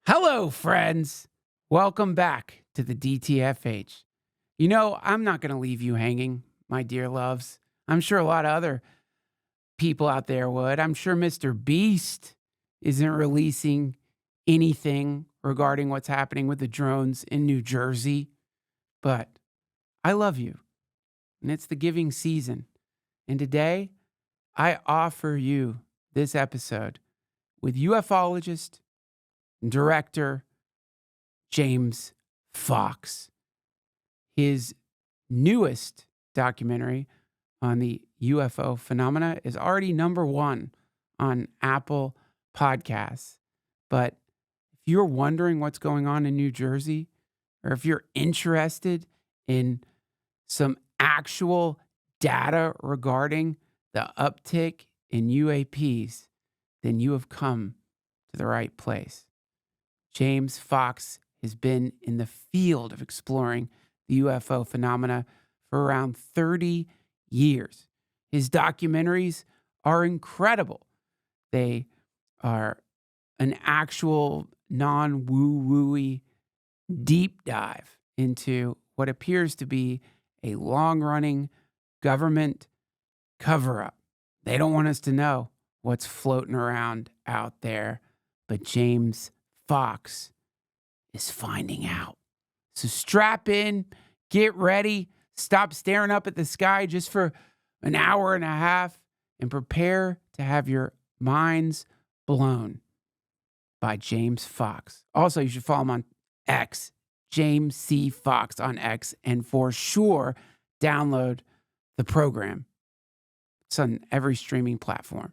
Hello, friends. Welcome back to the DTFH. You know, I'm not going to leave you hanging, my dear loves. I'm sure a lot of other people out there would. I'm sure Mr. Beast isn't releasing anything regarding what's happening with the drones in New Jersey. But I love you, and it's the giving season. And today, I offer you this episode with ufologist and director James Fox. His newest documentary on the UFO phenomena is already #1 on Apple Podcasts. But if you're wondering what's going on in New Jersey, or if you're interested in some actual data regarding the uptick in UAPs, then you have come to the right place. James Fox has been in the field of exploring the UFO phenomena for around 30 years. His documentaries are incredible. They are an actual non-woo-wooey deep dive into what appears to be a long-running government cover-up. They don't want us to know what's floating around out there, but James Fox is finding out. So strap in, get ready, stop staring up at the sky just for an hour and a half, and prepare to have your minds blown by James Fox. Also, you should follow him on X, James C. Fox on X, and for sure, download the program. It's on every streaming platform.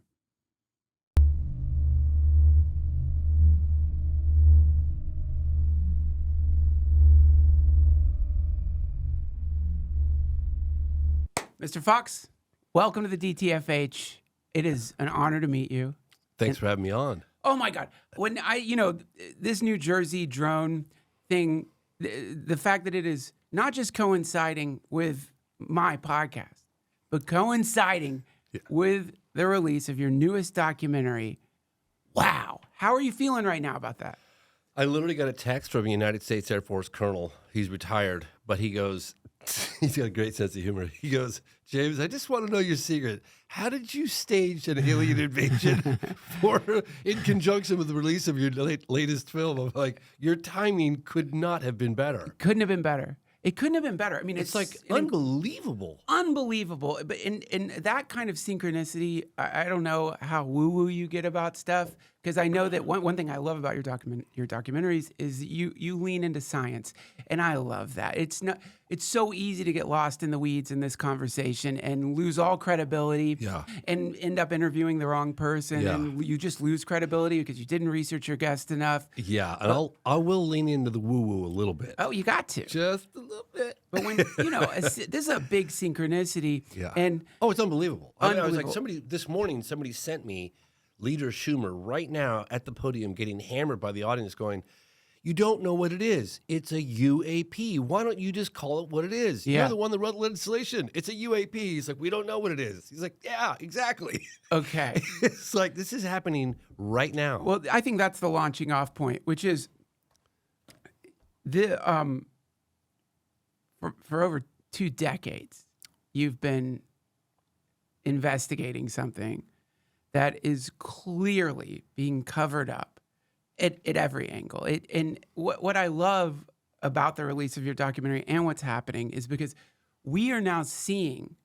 Mr. Fox, welcome to the DTFH. It is an honor to meet you. Thanks for having me on. Oh my God. When this New Jersey drone thing, the fact that it is not just coinciding with my podcast, but coinciding with the release of your newest documentary. Wow. How are you feeling right now about that? I literally got a text from a United States Air Force colonel. He's retired, but he goes, he's got a great sense of humor. He goes, James, I just want to know your secret. How did you stage an alien invasion in conjunction with the release of your latest film? I'm like, your timing could not have been better. Couldn't have been better. It couldn't have been better. I mean, It's like unbelievable. Unbelievable. But in that kind of synchronicity, I don't know how woo-woo you get about stuff, because I know that one thing I love about your documentaries is you lean into science, and I love that. It's so easy to get lost in the weeds in this conversation and lose all credibility, and end up interviewing the wrong person, and you just lose credibility because you didn't research your guest enough. Yeah, and I will lean into the woo-woo a little bit. Oh, you got to. Just a little bit. But when, this is a big synchronicity. Yeah. And it's unbelievable. I was like, Unbelievable. this morning, somebody sent me Leader Schumer right now at the podium getting hammered by the audience going, you don't know what it is. It's a UAP. Why don't you just call it what it is? Yeah. You're the one that wrote the legislation. It's a UAP. He's like, we don't know what it is. He's like, yeah, exactly. Okay. It's like, this is happening right now. Well, I think that's the launching off point, which is for over 2 decades, you've been investigating something that is clearly being covered up at every angle. And what I love about the release of your documentary and what's happening is because we are now seeing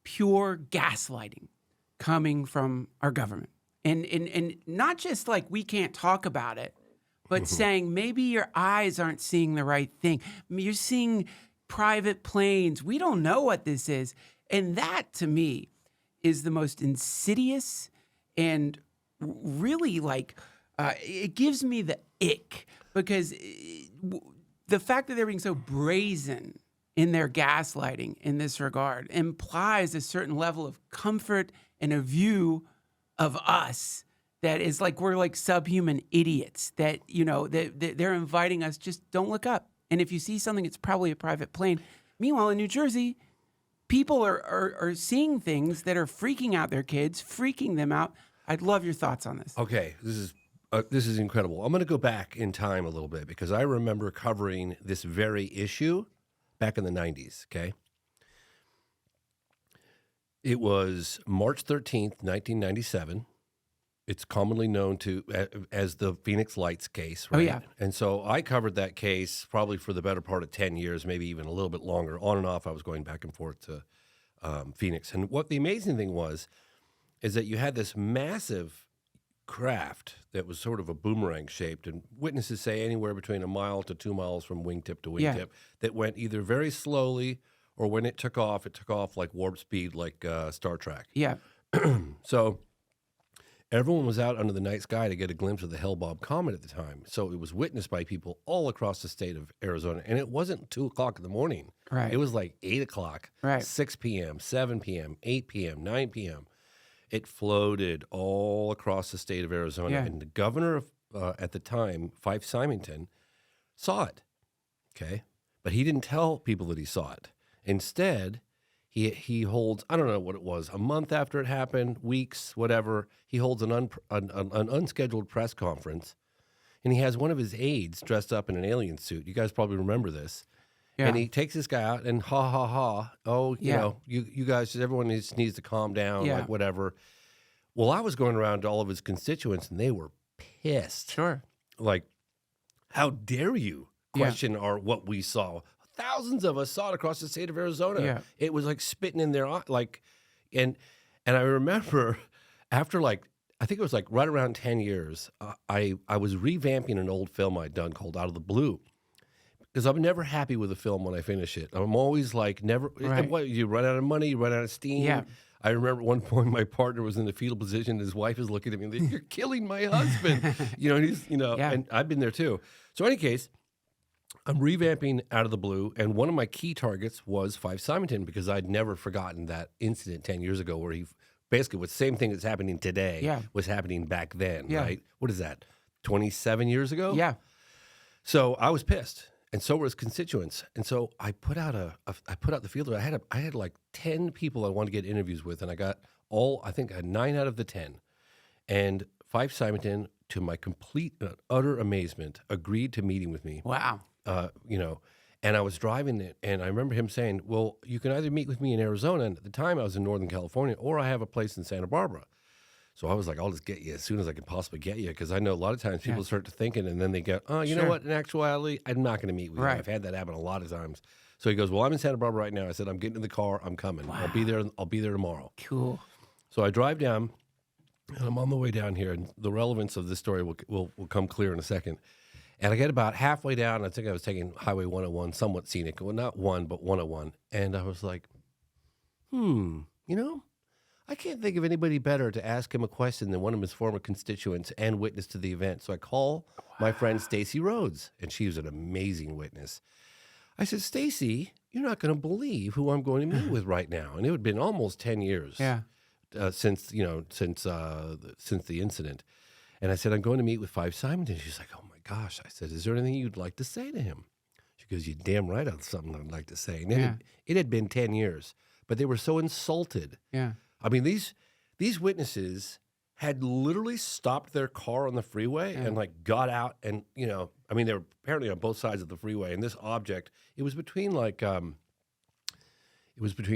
pure gaslighting coming from our government. And not just like we can't talk about it, but saying maybe your eyes aren't seeing the right thing. You're seeing private planes. We don't know what this is. And that, to me, is the most insidious and really it gives me the ick, because the fact that they're being so brazen in their gaslighting in this regard implies a certain level of comfort and a view of us that is like we're like subhuman idiots, that, they're inviting us, just don't look up. And if you see something, it's probably a private plane. Meanwhile, in New Jersey, people are seeing things that are freaking out their kids, freaking them out. I'd love your thoughts on this. Okay, this is This is incredible. I'm going to go back in time a little bit because I remember covering this very issue back in the 90s, okay? It was March 13th, 1997. It's commonly known as the Phoenix Lights case, right? Oh, yeah. And so I covered that case probably for the better part of 10 years, maybe even a little bit longer. On and off, I was going back and forth to Phoenix. And what the amazing thing is that you had this massive craft that was sort of a boomerang shaped, and witnesses say anywhere between 1 mile to 2 miles from wingtip to wingtip, that went either very slowly or when it took off like warp speed, like Star Trek. Yeah. So everyone was out under the night sky to get a glimpse of the Hale-Bopp comet at the time. So it was witnessed by people all across the state of Arizona, and it wasn't 2 o'clock in the morning. Right. It was like 8 o'clock, Right. 6 p.m., 7 p.m., 8 p.m., 9 p.m. It floated all across the state of Arizona, Yeah. and the governor of, at the time, Fife Symington, saw it, okay? But he didn't tell people that he saw it. Instead, he holds, I don't know what it was, a month after it happened, weeks, whatever, he holds an unscheduled press conference, and he has one of his aides dressed up in an alien suit. You guys probably remember this. Yeah. And he takes this guy out and ha, ha, ha. Oh, you know, you guys, everyone needs to calm down, like whatever. Well, I was going around to all of his constituents and they were pissed. Sure. Like, how dare you question what we saw? Thousands of us saw it across the state of Arizona. Yeah. It was like spitting in their eye. Like, and I remember after I think it was like right around 10 years, I was revamping an old film I'd done called Out of the Blue. Because I'm never happy with a film when I finish it. I'm always like, never. Right. What, you run out of money, you run out of steam. Yeah. I remember at one point my partner was in the fetal position. And his wife is looking at me like, "You're killing my husband." And he's, and I've been there too. So, in any case, I'm revamping Out of the Blue, and one of my key targets was Fife Symington because I'd never forgotten that incident 10 years ago where he basically was the same thing that's happening today was happening back then. Right? What is that? 27 years ago? Yeah. So I was pissed. And so were his constituents. And so I put out the field. I had like 10 people I wanted to get interviews with, and I got I think I had 9 out of the 10. And Fife Symington, to my complete and utter amazement, agreed to meeting with me. Wow. And I was driving it, and I remember him saying, "Well, you can either meet with me in Arizona," and at the time I was in Northern California, "or I have a place in Santa Barbara." So I was like, "I'll just get you as soon as I can possibly get you," because I know a lot of times people start to thinking, and then they go, "Oh, you know what? In actuality, I'm not going to meet with you." I've had that happen a lot of times. So he goes, "Well, I'm in Santa Barbara right now." I said, "I'm getting in the car. I'm coming. I'll be there. I'll be there tomorrow." Cool. So I drive down, and I'm on the way down here, and the relevance of this story will come clear in a second. And I get about halfway down. I think I was taking Highway 101, somewhat scenic. Well, not one, but 101. And I was like, I can't think of anybody better to ask him a question than one of his former constituents and witness to the event. So I call my friend Stacy Rhodes, and she was an amazing witness. I said, "Stacy, you're not going to believe who I'm going to meet with right now." And it had been almost 10 years since the incident. And I said, "I'm going to meet with Fife Symington." She's like, "Oh my gosh." I said, "Is there anything you'd like to say to him?" She goes, "You're damn right I have something I'd like to say." And it had been 10 years, but they were so insulted. Yeah. I mean, these witnesses had literally stopped their car on the freeway and got out and, they were apparently on both sides of the freeway. And this object, it was between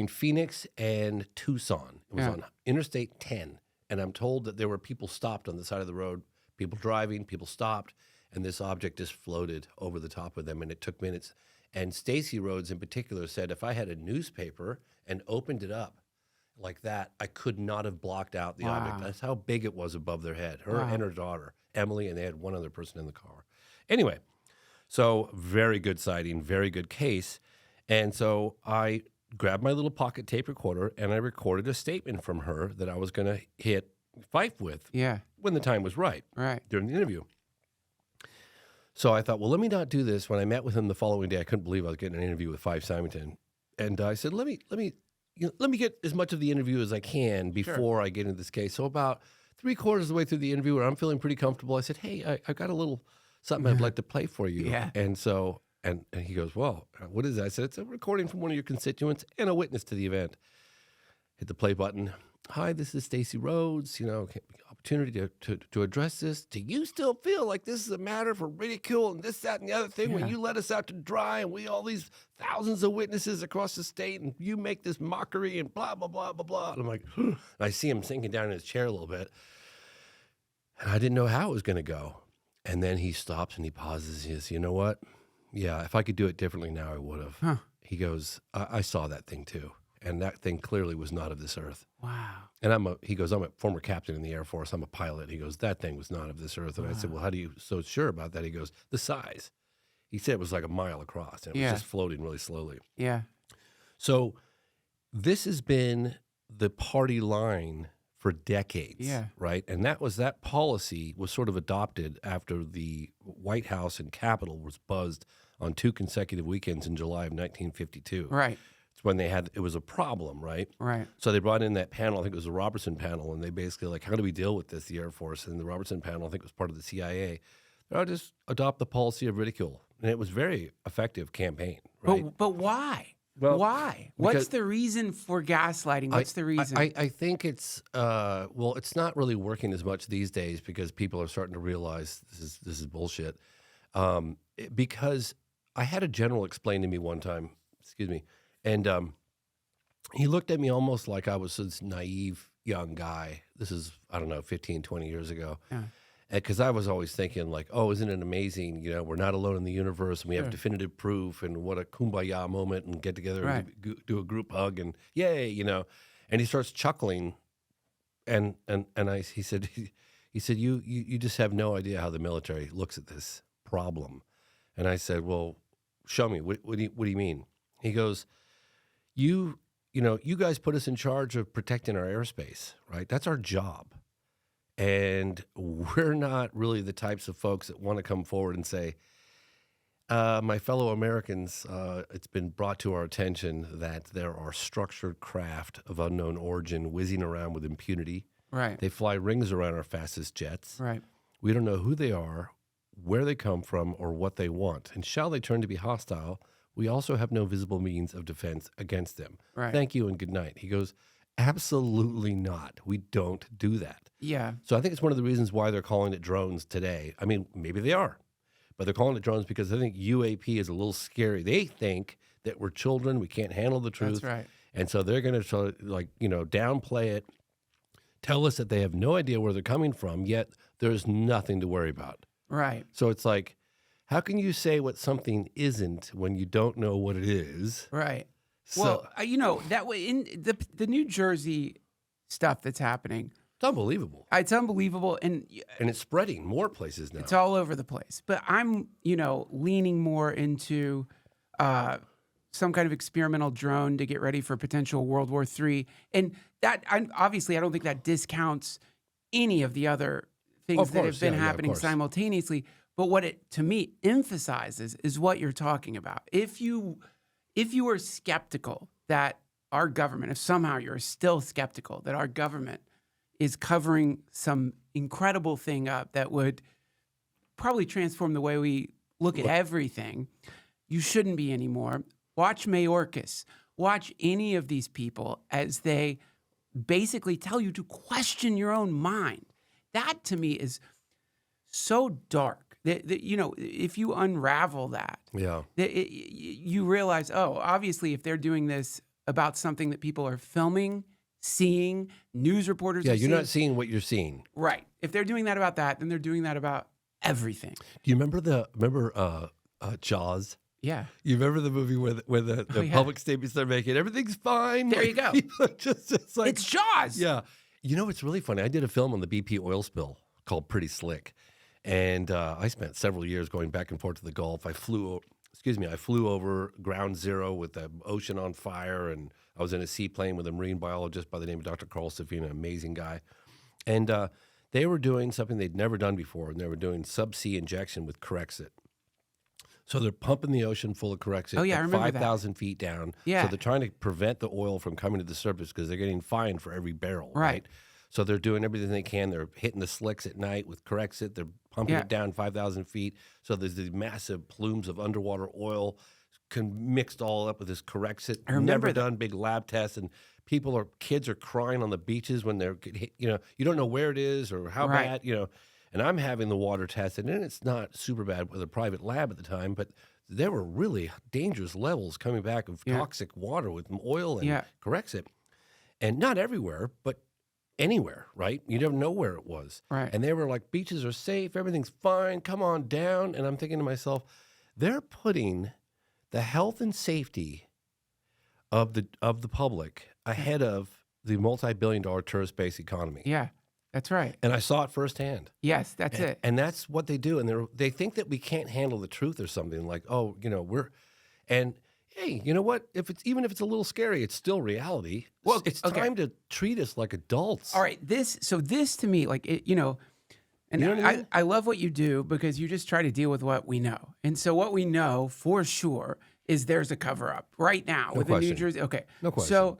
Phoenix and Tucson. It was on Interstate 10. And I'm told that there were people stopped on the side of the road, people driving, people stopped, and this object just floated over the top of them, and it took minutes. And Stacy Rhodes in particular said, if I had a newspaper and opened it up like that, I could not have blocked out the object. That's how big it was above their head. Her and her daughter, Emily, and they had one other person in the car. Anyway, so very good sighting, very good case. And so I grabbed my little pocket tape recorder and I recorded a statement from her that I was going to hit Fife with when the time was right during the interview. So I thought, well, let me not do this. When I met with him the following day, I couldn't believe I was getting an interview with Fife Symington. And I said, let me get as much of the interview as I can before I get into this case. So about 3/4 of the way through the interview, where I'm feeling pretty comfortable, I said, "Hey, I've got a little something I'd like to play for you." And so, and he goes, "Well, what is that?" I said, "It's a recording from one of your constituents and a witness to the event." Hit the play button. hi, this is Stacy Rhodes. Opportunity to address this. Do you still feel like this is a matter for ridicule and this, that, and the other thing when Yeah. you let us out to dry and we all these thousands of witnesses across the state and you make this mockery and blah, blah, blah, blah, blah. And I'm like, and I see him sinking down in his chair a little bit. And I didn't know how it was going to go. And then he stops and he pauses. He says, you know what? Yeah, if I could do it differently now, I would have. Huh. He goes, I saw that thing too. And that thing clearly was not of this earth. Wow. And he goes, I'm a former captain in the Air Force. I'm a pilot. He goes, that thing was not of this earth. And I said, well, how do you so sure about that? He goes, the size. He said it was like a mile across. And it was just floating really slowly. Yeah. So this has been the party line for decades, right? And that policy was sort of adopted after the White House and Capitol was buzzed on 2 consecutive weekends in July of 1952. Right. It's when it was a problem, right? Right. So they brought in that panel, I think it was the Robertson panel, and they basically like, how do we deal with this, the Air Force? And the Robertson panel, I think it was part of the CIA. They'll just adopt the policy of ridicule. And it was a very effective campaign, right? But why? Well, why? What's the reason for gaslighting? What's the reason? I think it's it's not really working as much these days because people are starting to realize this is bullshit. Because I had a general explain to me one time, and he looked at me almost like I was this naive young guy. This is, I don't know, 15, 20 years ago. Yeah. Because I was always thinking like, oh, isn't it amazing? We're not alone in the universe and we have definitive proof and what a kumbaya moment and get together and do a group hug and yay, And he starts chuckling and he said, you just have no idea how the military looks at this problem. And I said, well, show me. What do you mean? He goes, you guys put us in charge of protecting our airspace, right? That's our job. And we're not really the types of folks that want to come forward and say, my fellow Americans, it's been brought to our attention that there are structured craft of unknown origin whizzing around with impunity. Right. They fly rings around our fastest jets. Right. We don't know who they are, where they come from, or what they want. And shall they turn to be hostile, we also have no visible means of defense against them. Right. Thank you and good night. He goes, absolutely not. We don't do that. Yeah. So I think it's one of the reasons why they're calling it drones today. I mean, maybe they are, but they're calling it drones because I think UAP is a little scary. They think that we're children, we can't handle the truth. That's right. And so they're going to downplay it, tell us that they have no idea where they're coming from, yet there's nothing to worry about. Right. So it's like, how can you say what something isn't when you don't know what it is? Right. So, well, that way in the New Jersey stuff that's happening, it's unbelievable. it's unbelievable, and it's spreading more places now. it's all over the place. But I'm, leaning more into some kind of experimental drone to get ready for potential World War III, and that obviously I don't think that discounts any of the other things that have been happening simultaneously. But what it to me emphasizes is what you're talking about. If you are skeptical that our government, if somehow you're still skeptical that our government is covering some incredible thing up that would probably transform the way we look at everything, you shouldn't be anymore. Watch Mayorkas. Watch any of these people as they basically tell you to question your own mind. That to me is so dark. If you unravel that, you realize, obviously, if they're doing this about something that people are filming, seeing, news reporters are you're seeing. not seeing what you're seeing. Right. If they're doing that about that, then they're doing that about everything. Do you remember Jaws? Yeah. You remember the movie where the public statements they're making, everything's fine? There you go. It's like, it's Jaws. Yeah. It's really funny. I did a film on the BP oil spill called Pretty Slick. And I spent several years going back and forth to the Gulf. I flew over Ground Zero with the ocean on fire, and I was in a seaplane with a marine biologist by the name of Dr. Carl Safina, an amazing guy. And they were doing something they'd never done before, and they were doing subsea injection with Corexit. So they're pumping the ocean full of Corexit I remember 5,000 feet down. Yeah. So they're trying to prevent the oil from coming to the surface because they're getting fined for every barrel, right? So they're doing everything they can. They're hitting the slicks at night with Corexit. They're pumping it down 5,000 feet. So there's these massive plumes of underwater oil mixed all up with this Corexit. I remember Never done big lab tests, and kids are crying on the beaches when they're, you don't know where it is or how Right. bad, And I'm having the water tested, and it's not super bad with a private lab at the time, but there were really dangerous levels coming back of toxic water with oil and Corexit. And not everywhere, but anywhere, right? You never know where it was. Right. And they were like, beaches are safe, everything's fine, come on down. And I'm thinking to myself, they're putting the health and safety of the public ahead of the multi-billion-dollar tourist-based economy. Yeah, that's right. And I saw it firsthand. Yes, that's it. And that's what they do. And they think that we can't handle the truth or something like, and hey, you know what? Even if it's a little scary, it's still reality. Well, it's time to treat us like adults. All right, this to me, like and You know what I mean? I love what you do because you just try to deal with what we know. And so what we know for sure is there's a cover up right now with the New Jersey. Okay, no question. So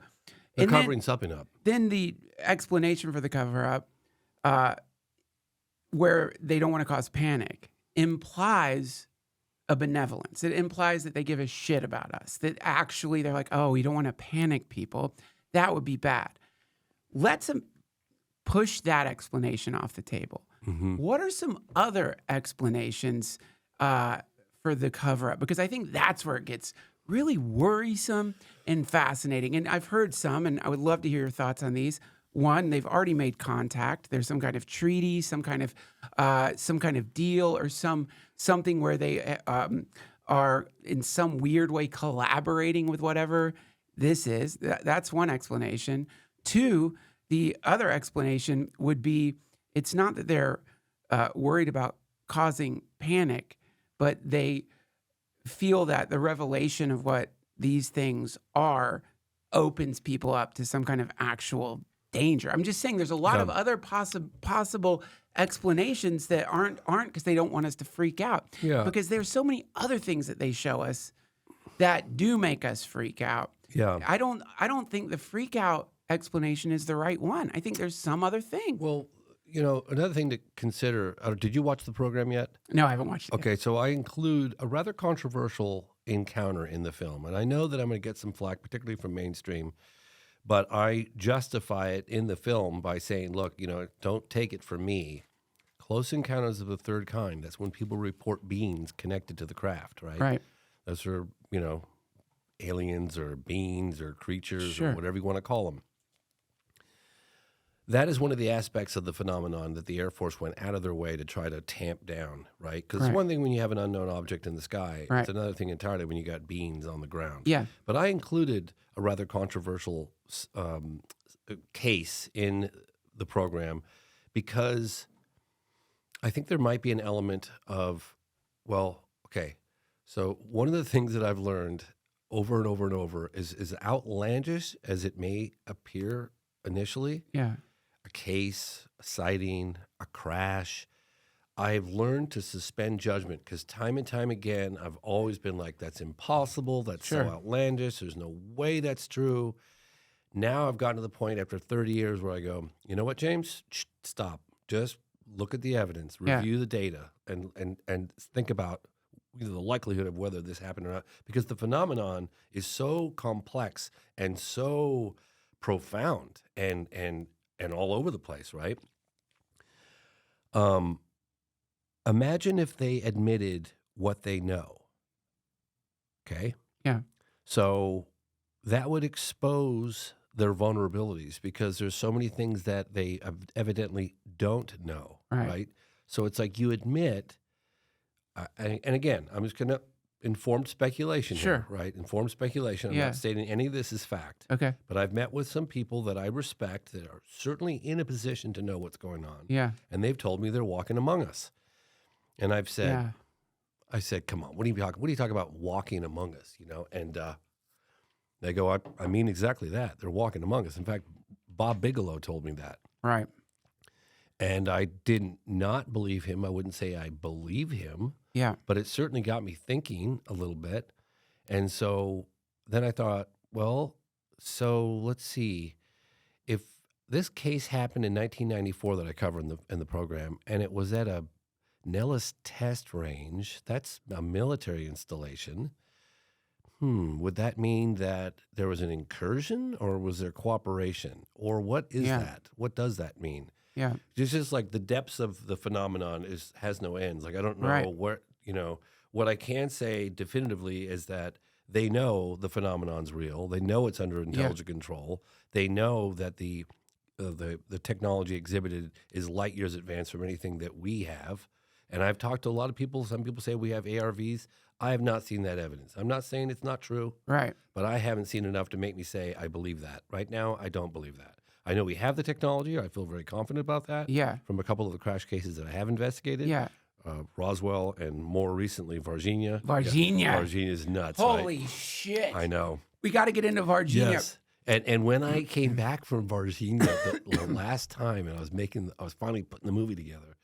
they're covering something up. Then the explanation for the cover up, where they don't want to cause panic, implies a benevolence. It implies that they give a shit about us. That actually they're like, oh, we don't want to panic people. That would be bad. Let's push that explanation off the table. Mm-hmm. What are some other explanations for the cover up? Because I think that's where it gets really worrisome and fascinating. And I've heard some, and I would love to hear your thoughts on these. One, they've already made contact. There's some kind of treaty, some kind of deal, or something where they are in some weird way collaborating with whatever this is. That's one explanation. Two, the other explanation would be it's not that they're worried about causing panic, but they feel that the revelation of what these things are opens people up to some kind of actual danger. I'm just saying there's a lot of other possible explanations that aren't because they don't want us to freak out. Yeah. Because there's so many other things that they show us that do make us freak out. Yeah. I don't think the freak out explanation is the right one. I think there's some other thing. Well, another thing to consider, did you watch the program yet? No, I haven't watched it. Okay, so I include a rather controversial encounter in the film. And I know that I'm going to get some flack, particularly from mainstream, but I justify it in the film by saying, look, don't take it from me. Close encounters of the third kind, that's when people report beings connected to the craft, right? Right. Those are, aliens or beings or creatures Sure. or whatever you want to call them. That is one of the aspects of the phenomenon that the Air Force went out of their way to try to tamp down, right? Because it's one thing when you have an unknown object in the sky. Right. It's another thing entirely when you got beings on the ground. Yeah. But I included a rather controversial case in the program because I think there might be an element of, so one of the things that I've learned over and over and over is as outlandish as it may appear initially. Yeah. A case, a sighting, a crash. I've learned to suspend judgment because time and time again, I've always been like, that's impossible. That's so outlandish. There's no way that's true. Now I've gotten to the point after 30 years where I go, you know what, James? Stop. Just look at the evidence, review the data, and think about the likelihood of whether this happened or not. Because the phenomenon is so complex and so profound and all over the place, right? Imagine if they admitted what they know. Okay? Yeah. So that would expose their vulnerabilities because there's so many things that they evidently don't know, right? So it's like you admit, and again, I'm just going to informed speculation here, right? Informed speculation. I'm not stating any of this is fact. Okay. But I've met with some people that I respect that are certainly in a position to know what's going on. Yeah. And they've told me they're walking among us. And I've said, I said, come on, what are you talking about walking among us, And they go, I mean exactly that. They're walking among us. In fact, Bob Bigelow told me that. Right. And I did not believe him. I wouldn't say I believe him. Yeah. But it certainly got me thinking a little bit. And so then I thought, well, so let's see. If this case happened in 1994 that I covered in the program, and it was at a Nellis test range, that's a military installation. Would that mean that there was an incursion or was there cooperation? Or what is Yeah. that? What does that mean? Yeah. It's just like the depths of the phenomenon has no ends. Like I don't know Right. what I can say definitively is that they know the phenomenon's real. They know it's under intelligent control. They know that the technology exhibited is light years advanced from anything that we have. And I've talked to a lot of people. Some people say we have ARVs. I have not seen that evidence. I'm not saying it's not true, Right. but I haven't seen enough to make me say I believe that. Right now, I don't believe that. I know we have the technology. I feel very confident about that. Yeah. From a couple of the crash cases that I have investigated. Yeah. Roswell and more recently Varginha. Varginha. Yeah, Varginha's nuts. Holy right? shit. I know. We got to get into Varginha. Yes. And when I came back from Varginha the last time, and I was finally putting the movie together,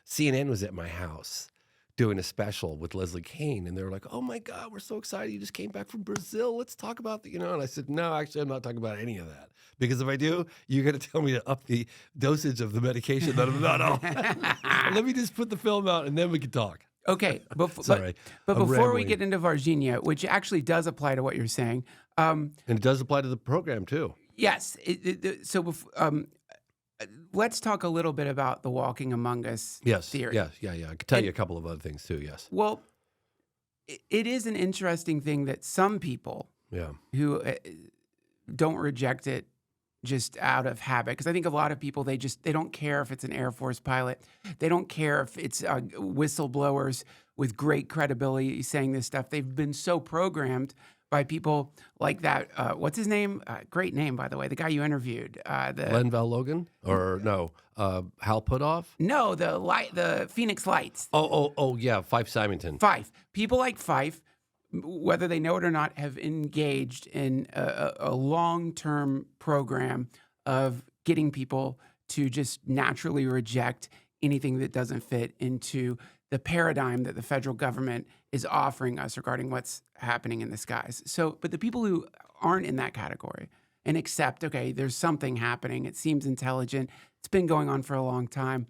CNN was at my house doing a special with Leslie Kane, and they were like, "Oh my God, we're so excited! You just came back from Brazil. Let's talk about the." And I said, "No, actually, I'm not talking about any of that because if I do, you're going to tell me to up the dosage of the medication that I'm not on. Let me just put the film out, and then we can talk." Okay, Sorry, but I'm before we rambling. get into Varginha, which actually does apply to what you're saying, And it does apply to the program too. yes. Let's talk a little bit about the walking among us Yes. theory. Yes. Yeah. I could tell you a couple of other things too. Yes. Well, it is an interesting thing that some people Yeah. who don't reject it just out of habit, because I think a lot of people, they don't care if it's an Air Force pilot. They don't care if it's whistleblowers with great credibility saying this stuff. They've been so programmed by people like that. What's his name? Great name, by the way. The guy you interviewed. Len Val Logan or no? Hal Puthoff? No, the Phoenix Lights. Oh, yeah. Fife Symington. Fife. People like Fife, whether they know it or not, have engaged in a long-term program of getting people to just naturally reject anything that doesn't fit into the paradigm that the federal government is offering us regarding what's happening in the skies. So, but the people who aren't in that category and accept, okay, there's something happening, it seems intelligent, it's been going on for a long time.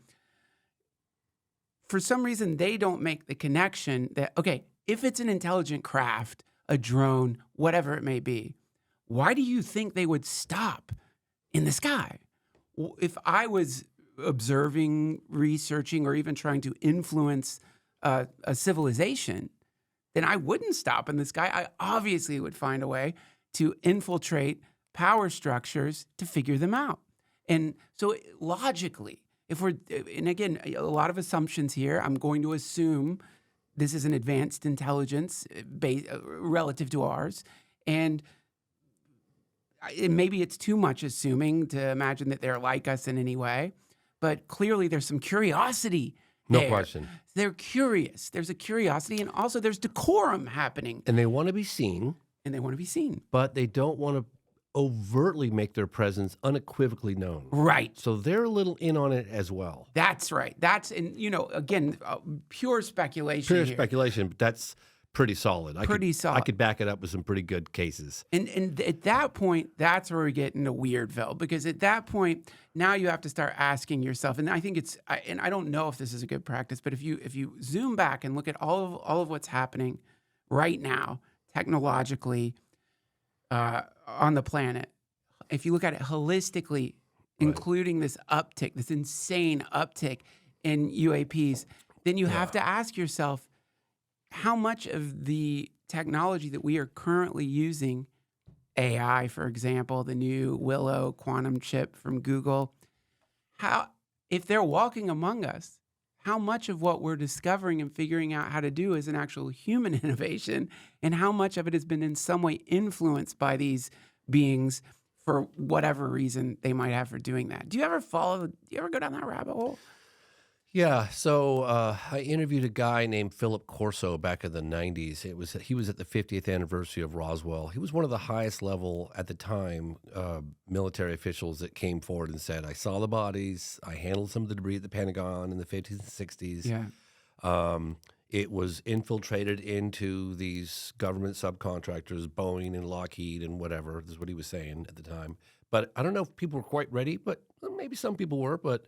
For some reason, they don't make the connection that, okay, if it's an intelligent craft, a drone, whatever it may be, why do you think they would stop in the sky? If I was observing, researching, or even trying to influence a civilization, then I wouldn't stop in the sky. I obviously would find a way to infiltrate power structures to figure them out. And so logically, and again, a lot of assumptions here, I'm going to assume this is an advanced intelligence relative to ours. And maybe it's too much assuming to imagine that they're like us in any way. But clearly there's some curiosity No there. question. They're curious. There's a curiosity, and also there's decorum happening. And they want to be seen. And they want to be seen. But they don't want to overtly make their presence unequivocally known. Right. So they're a little in on it as well. That's right. That's, and again, pure speculation Pure here. speculation, but that's pretty solid. Solid. I could back it up with some pretty good cases. And at that point, that's where we get into Weirdville, because at that point, now you have to start asking yourself, and I think and I don't know if this is a good practice, but if you zoom back and look at all of what's happening right now, technologically, on the planet, if you look at it holistically, including this uptick, this insane uptick in UAPs, then you have to ask yourself, how much of the technology that we are currently using, AI, for example, the new Willow quantum chip from Google, if they're walking among us, how much of what we're discovering and figuring out how to do is an actual human innovation, and how much of it has been in some way influenced by these beings for whatever reason they might have for doing that? Do you ever go down that rabbit hole? Yeah, so I interviewed a guy named Philip Corso back in the 90s. He was at the 50th anniversary of Roswell. He was one of the highest level, at the time, military officials that came forward and said, I saw the bodies, I handled some of the debris at the Pentagon in the 50s and 60s. Yeah. It was infiltrated into these government subcontractors, Boeing and Lockheed and whatever, is what he was saying at the time. But I don't know if people were quite ready, but maybe some people were, but...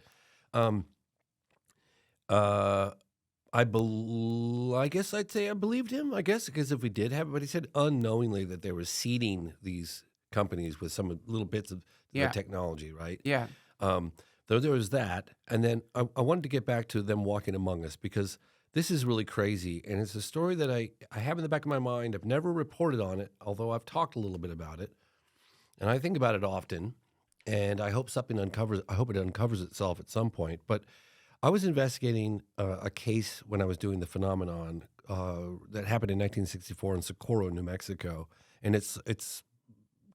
I guess I'd say I believed him, I guess, because if we did have it, but he said unknowingly that they were seeding these companies with some little bits of the Yeah. technology, right? Yeah. Um, though there was that, and then I wanted to get back to them walking among us because this is really crazy, and it's a story that I have in the back of my mind. I've never reported on it, although I've talked a little bit about it, and I think about it often, and I hope something uncovers. I hope it uncovers itself at some point. But I was investigating a case when I was doing the phenomenon that happened in 1964 in Socorro, New Mexico, and it's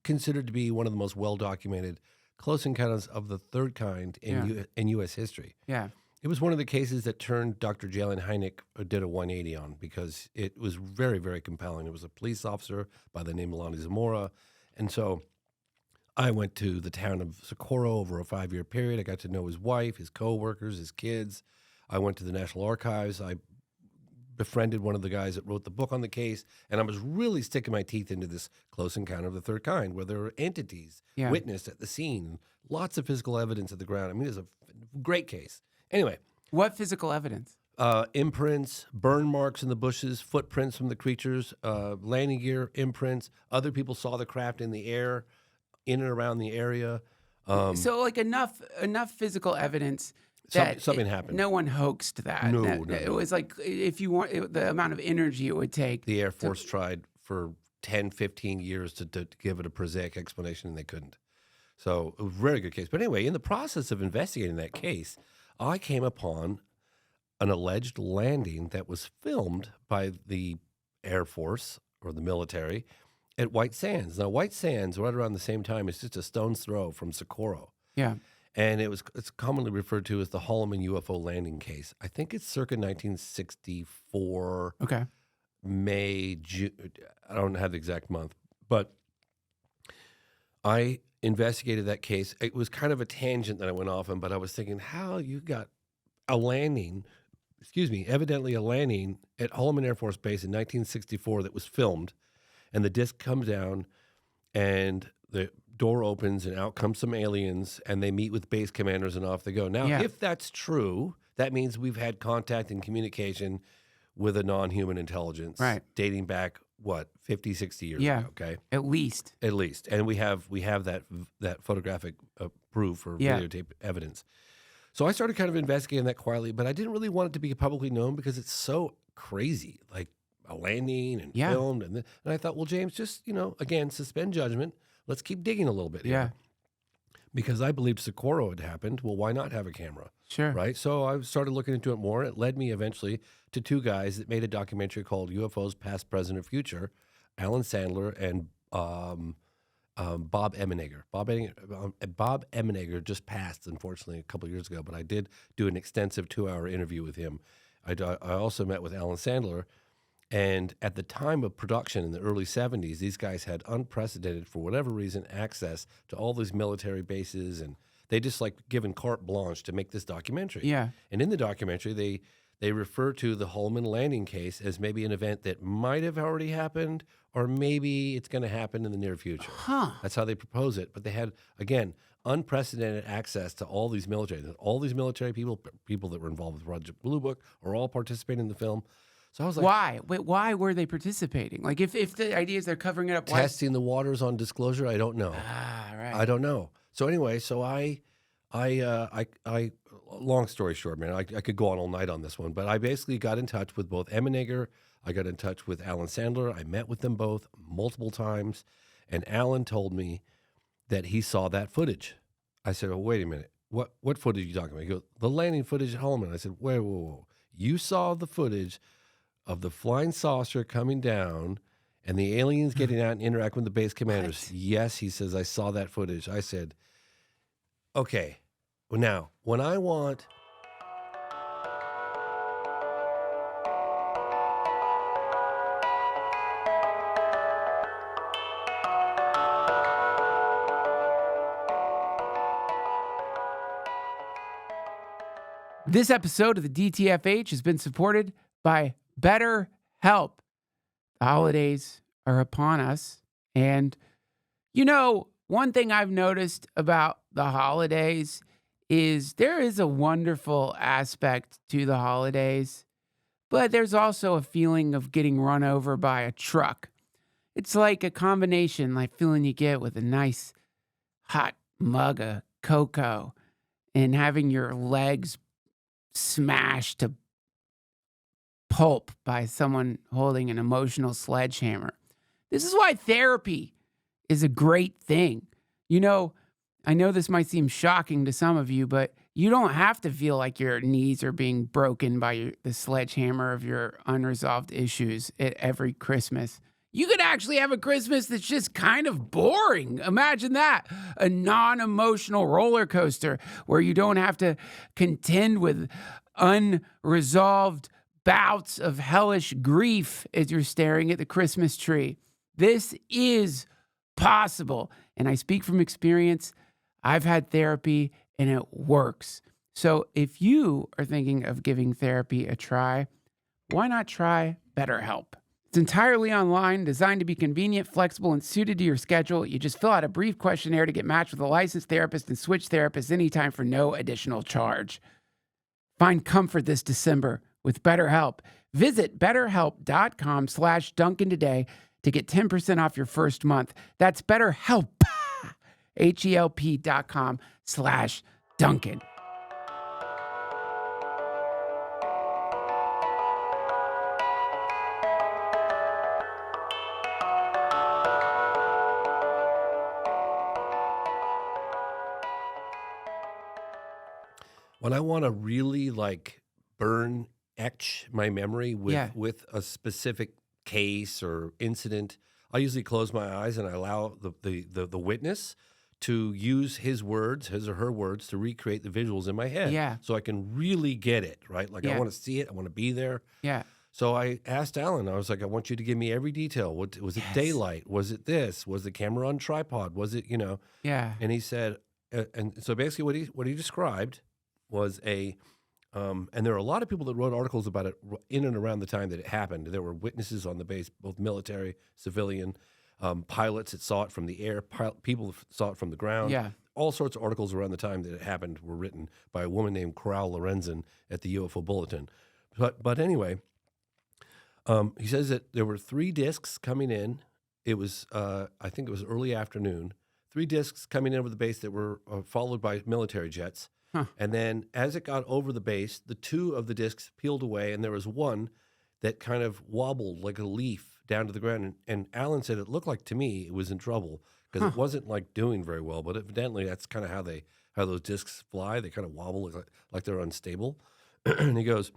considered to be one of the most well documented close encounters of the third kind Yeah. in U.S. history. Yeah. It was one of the cases that turned Dr. Jalen Hynek did a 180 on because it was very, very compelling. It was a police officer by the name of Lonnie Zamora. And so I went to the town of Socorro over a 5-year period. I got to know his wife, his coworkers, his kids. I went to the National Archives. I befriended one of the guys that wrote the book on the case, and I was really sticking my teeth into this close encounter of the third kind, where there were entities Yeah. witnessed at the scene, lots of physical evidence at the ground. I mean, it was a great case. Anyway, What physical evidence? imprints, burn marks in the bushes, footprints from the creatures, landing gear imprints. Other people saw the craft in the air, in and around the area. So like enough physical evidence that Something happened. No one hoaxed that. No, That- no, It no. was like if you want the amount of energy it would take. The Air Force tried for 10, 15 years to give it a prosaic explanation, and they couldn't. So it was a very good case. But anyway, in the process of investigating that case, I came upon an alleged landing that was filmed by the Air Force or the military at White Sands. Now, White Sands, right around the same time, is just a stone's throw from Socorro. Yeah. And it's commonly referred to as the Holloman UFO landing case. I think it's circa 1964, Okay. May, June. I don't have the exact month, but I investigated that case. It was kind of a tangent that I went off on, but I was thinking how you got a landing, evidently a landing at Holloman Air Force Base in 1964 that was filmed, and the disc comes down, and the door opens, and out comes some aliens, and they meet with base commanders, and off they go. Now, Yeah. if that's true, that means we've had contact and communication with a non-human intelligence, Right. dating back, what, 50, 60 years Yeah. ago, okay? At least. At least. And we have that photographic proof or Yeah. videotape evidence. So I started kind of investigating that quietly, but I didn't really want it to be publicly known because it's so crazy, like a landing and Yeah. filmed. And I thought, well, James, just, again, suspend judgment. Let's keep digging a little bit here. Yeah. Because I believed Socorro had happened. Well, why not have a camera? Sure. Right? So I started looking into it more. It led me eventually to two guys that made a documentary called UFOs Past, Present, or Future, Alan Sandler and Bob Emenegger. Bob Emenegger just passed, unfortunately, a couple of years ago, but I did do an extensive 2-hour interview with him. I also met with Alan Sandler, and at the time of production in the early 70s, these guys had unprecedented, for whatever reason, access to all these military bases, and they just like given carte blanche to make this documentary. Yeah. And in the documentary, they refer to the Holloman landing case as maybe an event that might have already happened, or maybe it's going to happen in the near future. Huh. That's how they propose it. But they had, again, unprecedented access to all these military people that were involved with Project Blue Book, are all participating in the film. So I was like, Why? Wait, why were they participating? Like if the idea is they're covering it up, why? testing the waters on disclosure? I don't know. Right. I don't know. So anyway, I long story short, man, I could go on all night on this one, but I basically got in touch with both Emenegger. I got in touch with Alan Sandler. I met with them both multiple times, and Alan told me that he saw that footage. I said, "Oh, wait a minute. What footage are you talking about?" He goes, "The landing footage at Holloman." I said, "Wait, whoa. You saw the footage of the flying saucer coming down and the aliens getting out and interacting with the base commanders?" What? Yes, he says, "I saw that footage." I said, "Okay, well, now, when I want..." This episode of the DTFH has been supported by BetterHelp. The holidays are upon us. And, one thing I've noticed about the holidays is there is a wonderful aspect to the holidays. but there's also a feeling of getting run over by a truck. It's like a combination, like feeling you get with a nice hot mug of cocoa and having your legs smashed to pulp by someone holding an emotional sledgehammer. This is why therapy is a great thing. You know, I know this might seem shocking to some of you, but you don't have to feel like your knees are being broken by the sledgehammer of your unresolved issues at every Christmas. You could actually have a Christmas that's just kind of boring. Imagine that. A non-emotional roller coaster where you don't have to contend with unresolved bouts of hellish grief as you're staring at the Christmas tree. This is possible. And I speak from experience. I've had therapy and it works. So if you are thinking of giving therapy a try, why not try BetterHelp? It's entirely online, designed to be convenient, flexible, and suited to your schedule. You just fill out a brief questionnaire to get matched with a licensed therapist and switch therapists anytime for no additional charge. Find comfort this December with BetterHelp. Visit betterhelp.com/Duncan today to get 10% off your first month. That's BetterHelp, HELP.com/Duncan. When I want to really etch my memory with a specific case or incident, I usually close my eyes and I allow the witness to use his or her words, to recreate the visuals in my head. Yeah. So I can really get it, right? Like I want to see it. I want to be there. Yeah. So I asked Alan, I was like, I want you to give me every detail. Was it daylight? Was it this? Was the camera on tripod? Was it, Yeah. And he said, and so basically what he described was and there are a lot of people that wrote articles about it in and around the time that it happened. There were witnesses on the base, both military, civilian, pilots that saw it from the air, people saw it from the ground. Yeah. All sorts of articles around the time that it happened were written by a woman named Coral Lorenzen at the UFO Bulletin. But anyway, he says that there were 3 discs coming in. It was, I think it was early afternoon. 3 discs coming in over the base that were followed by military jets. Huh. And then as it got over the base, the 2 of the discs peeled away, and there was one that kind of wobbled like a leaf down to the ground. And Alan said it looked like to me it was in trouble because it wasn't like doing very well. But evidently that's kind of how those discs fly. They kind of wobble like they're unstable. And he goes,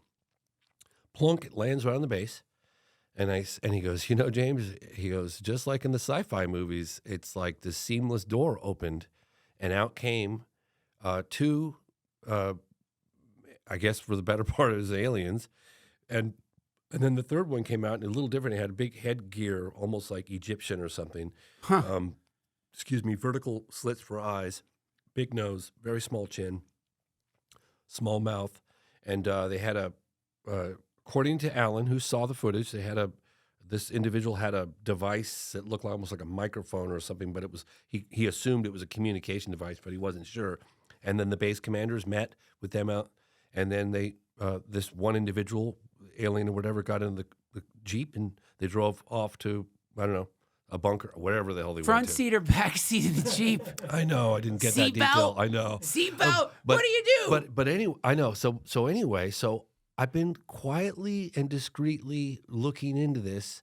plunk, it lands right on the base. And he goes, James, he goes, just like in the sci-fi movies, it's like the seamless door opened, and out came 2. I guess for the better part of his aliens, and then the 3rd one came out and a little different. It had a big headgear, almost like Egyptian or something. Huh. Vertical slits for eyes, big nose, very small chin, small mouth, and they had according to Alan, who saw the footage, this individual had a device that looked almost like a microphone or something, but it was he assumed it was a communication device, but he wasn't sure. And then the base commanders met with them out, and then they this one individual, alien or whatever, got in the Jeep, and they drove off to, I don't know, a bunker, or whatever the hell they Front went to. seat or back seat of the Jeep? I know, I didn't get that detail. I know. Seatbelt? What do you do? But anyway, I know. So anyway, I've been quietly and discreetly looking into this,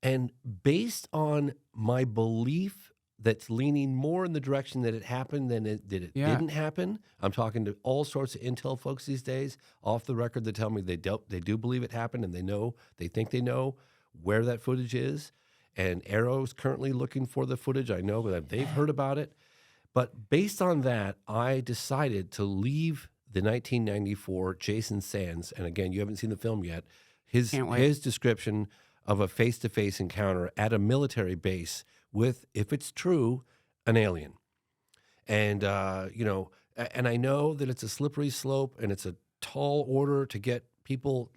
and based on my belief that's leaning more in the direction that it happened than it didn't happen. I'm talking to all sorts of intel folks these days off the record that tell me they do believe it happened, and they think they know where that footage is. And Arrow's currently looking for the footage. I know that they've heard about it. But based on that, I decided to leave the 1994 Jason Sands, and again, you haven't seen the film yet, his description of a face-to-face encounter at a military base with, if it's true, an alien. And, and I know that it's a slippery slope and it's a tall order to get people,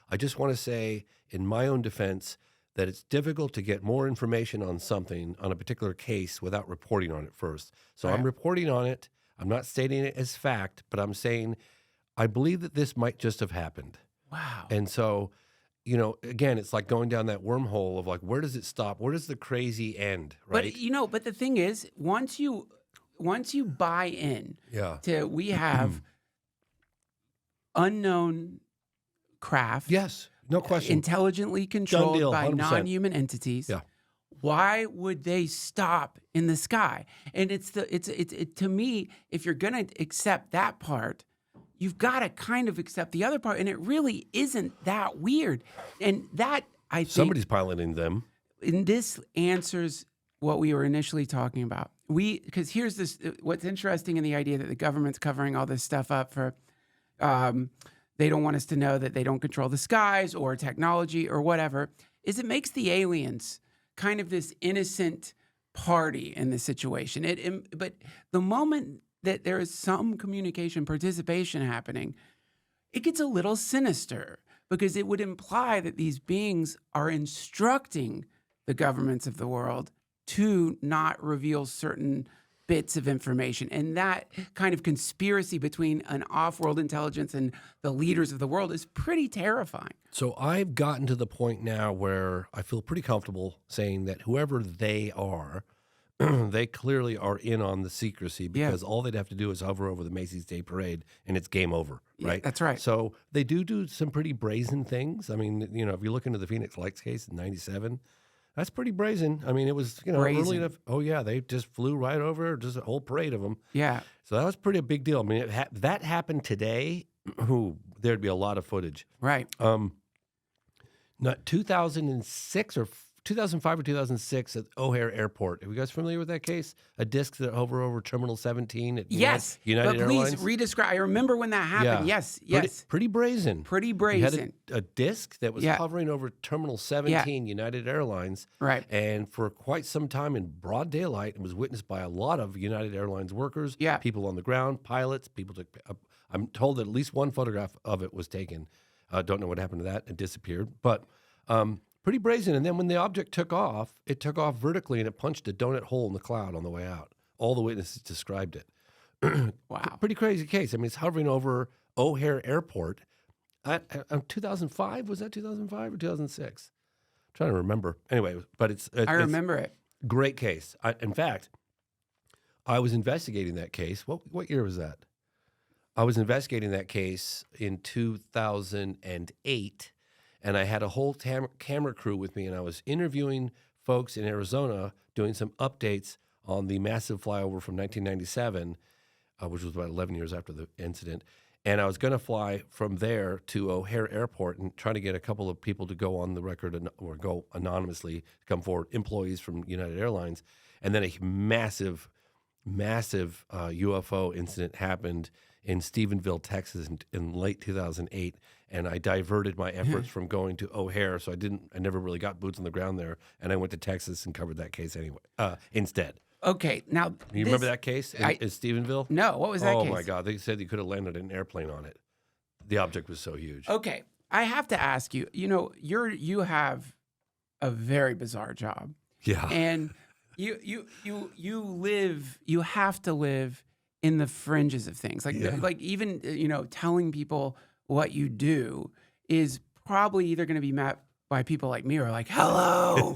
I just want to say, in my own defense, that it's difficult to get more information on something, on a particular case, without reporting on it first. So I'm reporting on it. I'm not stating it as fact, but I'm saying I believe that this might just have happened. Wow. And so, again, it's like going down that wormhole of like, where does it stop? Where does the crazy end, right? But the thing is, once you buy in Yeah. to we have unknown craft, Yes, no question. intelligently Done controlled deal, by 100%. non-human entities. Yeah. Why would they stop in the sky? And it's to me, if you're gonna accept that part, you've got to kind of accept the other part, and it really isn't that weird. And that, I think, Somebody's piloting them. and this answers what we were initially talking about. Because here's this, what's interesting in the idea that the government's covering all this stuff up for, they don't want us to know that they don't control the skies or technology or whatever, is it makes the aliens kind of this innocent party in the situation. But the moment that there is some communication participation happening, it gets a little sinister because it would imply that these beings are instructing the governments of the world to not reveal certain bits of information. And that kind of conspiracy between an off-world intelligence and the leaders of the world is pretty terrifying. So I've gotten to the point now where I feel pretty comfortable saying that whoever they are, they clearly are in on the secrecy because all they'd have to do is hover over the Macy's Day Parade and it's game over, right? Yeah, that's right. So they do some pretty brazen things. I mean, if you look into the Phoenix Lights case in '97, that's pretty brazen. I mean, it was, early Brazen. enough. Oh, yeah, they just flew right over, just a whole parade of them. Yeah. So that was pretty a big deal. I mean, that happened today, there'd be a lot of footage. Right. Not 2006 or 2005 or 2006 at O'Hare Airport. Are you guys familiar with that case? A disc that hovered over Terminal 17 at Yes. United but Airlines? please redescribe. I remember when that happened. Yeah. Yes. Pretty brazen. Pretty You brazen. had a disc that was hovering over Terminal 17, United Airlines. Right. And for quite some time in broad daylight, it was witnessed by a lot of United Airlines workers, people on the ground, pilots, people took. I'm told that at least one photograph of it was taken. Don't know what happened to that. It disappeared. But pretty brazen. And then when the object took off, it took off vertically and it punched a donut hole in the cloud on the way out. All the witnesses described it. Wow. Pretty crazy case. I mean, it's hovering over O'Hare Airport. 2005? Was that 2005 or 2006? I'm trying to remember. Anyway, but I remember it. Great case. In fact, I was investigating that case. What year was that? I was investigating that case in 2008, and I had a whole camera crew with me, and I was interviewing folks in Arizona doing some updates on the massive flyover from 1997, which was about 11 years after the incident. And I was going to fly from there to O'Hare Airport and try to get a couple of people to go on the record or go anonymously, come forward, employees from United Airlines. And then a massive UFO incident happened in Stephenville, Texas in late 2008. And I diverted my efforts from going to O'Hare. So I never really got boots on the ground there. And I went to Texas and covered that case anyway, instead. Okay, now You remember that case in Stephenville? No, what was that case? Oh my God! They said you could have landed an airplane on it. The object was so huge. Okay, I have to ask you. You have a very bizarre job. Yeah. And you have to live in the fringes of things. Like even telling people what you do is probably either going to be met by people like me who are like, hello,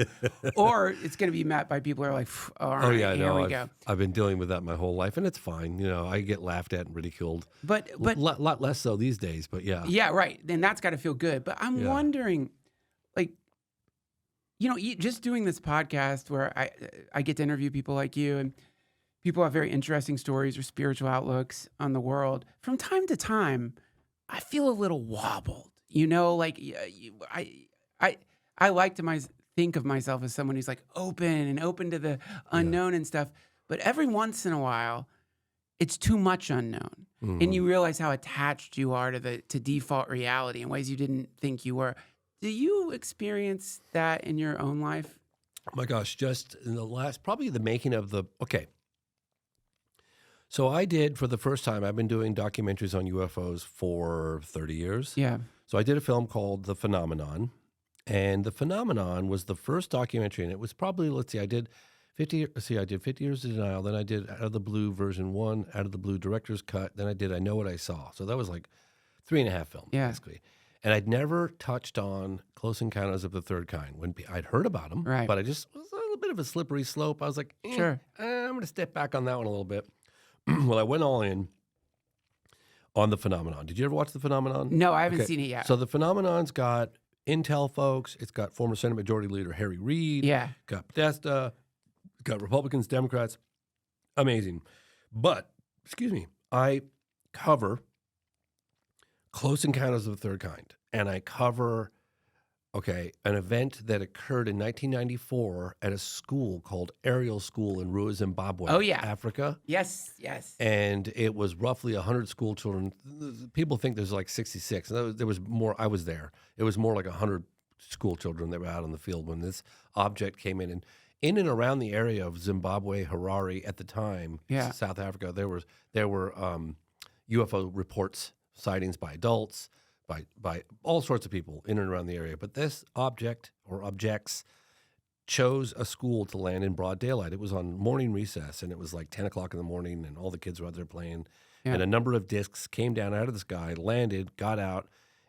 or it's going to be met by people who are like, all right, here we go. I've been dealing with that my whole life, and it's fine. I get laughed at and ridiculed. But lot less so these days, but yeah. Yeah, right. Then that's got to feel good. But I'm wondering, like, just doing this podcast where I get to interview people like you, and people have very interesting stories or spiritual outlooks on the world. From time to time, I feel a little wobbled. I like to think of myself as someone who's like open to the unknown and stuff. But every once in a while, it's too much unknown, and you realize how attached you are to default reality in ways you didn't think you were. Do you experience that in your own life? Oh my gosh, just in probably the making of okay. So I did, for the first time, I've been doing documentaries on UFOs for 30 years. Yeah. So I did a film called The Phenomenon. And The Phenomenon was the first documentary, and it was probably, I did 50 Years of Denial, then I did Out of the Blue version 1, Out of the Blue director's cut, then I did I Know What I Saw. So that was like 3.5 films, basically. And I'd never touched on Close Encounters of the Third Kind. When I'd heard about them, Right. but I just was a little bit of a slippery slope. I was like, Sure. I'm going to step back on that one a little bit. Well, I went all in on The Phenomenon. Did you ever watch The Phenomenon? No, I haven't seen it yet. So The Phenomenon's got intel folks. It's got former Senate Majority Leader Harry Reid. Yeah. Got Podesta. Got Republicans, Democrats. Amazing. But, excuse me, I cover Close Encounters of the Third Kind. And I cover, an event that occurred in 1994 at a school called Ariel School in Rua, Zimbabwe, Africa. Yes. And it was roughly 100 school children. People think there's like 66. There was more. I was there. It was more like 100 school children that were out on the field when this object came in. And in and around the area of Zimbabwe, Harare at the time, South Africa, there were UFO reports, sightings by adults, by all sorts of people in and around the area. But this object or objects chose a school to land in broad daylight. It was on morning recess, and it was like 10 o'clock in the morning, and all the kids were out there playing. Yeah. And a number of discs came down out of the sky, landed, got out,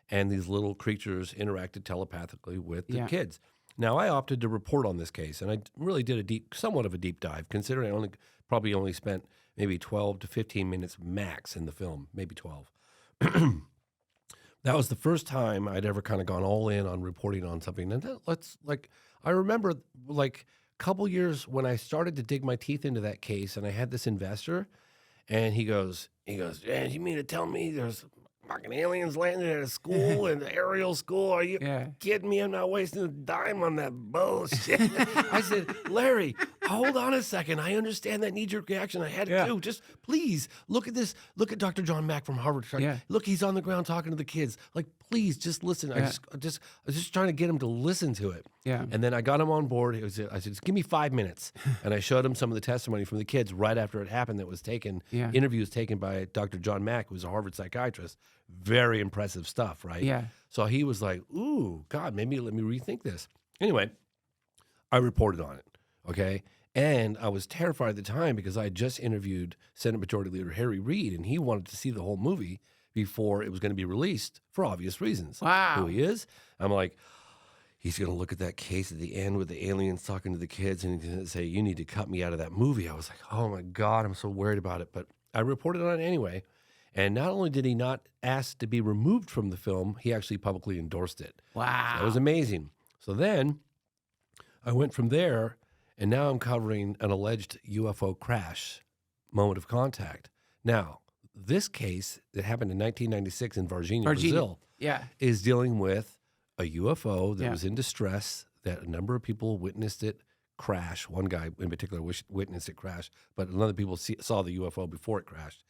and these little creatures interacted telepathically with the kids. Now, I opted to report on this case, and I really did somewhat of a deep dive, considering I probably only spent maybe 12 to 15 minutes max in the film, maybe 12. That was the first time I'd ever kind of gone all in on reporting on something. And I remember like a couple years when I started to dig my teeth into that case, and I had this investor, and he goes, "Yeah, you mean to tell me there's fucking aliens landed at a school, in the Ariel school? Are you kidding me? I'm not wasting a dime on that bullshit." I said, "Larry, hold on a second. I understand that knee-jerk reaction. I had it too. Just please look at this. Look at Dr. John Mack from Harvard. Look, he's on the ground talking to the kids. Like, please just listen." I was just trying to get him to listen to it. Yeah. And then I got him on board. I said, "Just give me 5 minutes." And I showed him some of the testimony from the kids right after it happened that was taken, interviews taken by Dr. John Mack, who's a Harvard psychiatrist. Very impressive stuff, right? Yeah. So he was like, "Ooh, God, maybe let me rethink this." Anyway, I reported on it, okay? And I was terrified at the time because I had just interviewed Senate Majority Leader Harry Reid, and he wanted to see the whole movie before it was going to be released for obvious reasons. Wow. Who he is. I'm like, he's going to look at that case at the end with the aliens talking to the kids, and he's going to say, "You need to cut me out of that movie." I was like, oh my God, I'm so worried about it. But I reported on it anyway. And not only did he not ask to be removed from the film, he actually publicly endorsed it. Wow. That was amazing. So then I went from there, and now I'm covering an alleged UFO crash, moment of contact. Now, this case that happened in 1996 in Varginha, Brazil, is dealing with a UFO that was in distress, that a number of people witnessed it crash. One guy in particular witnessed it crash, but another people saw the UFO before it crashed.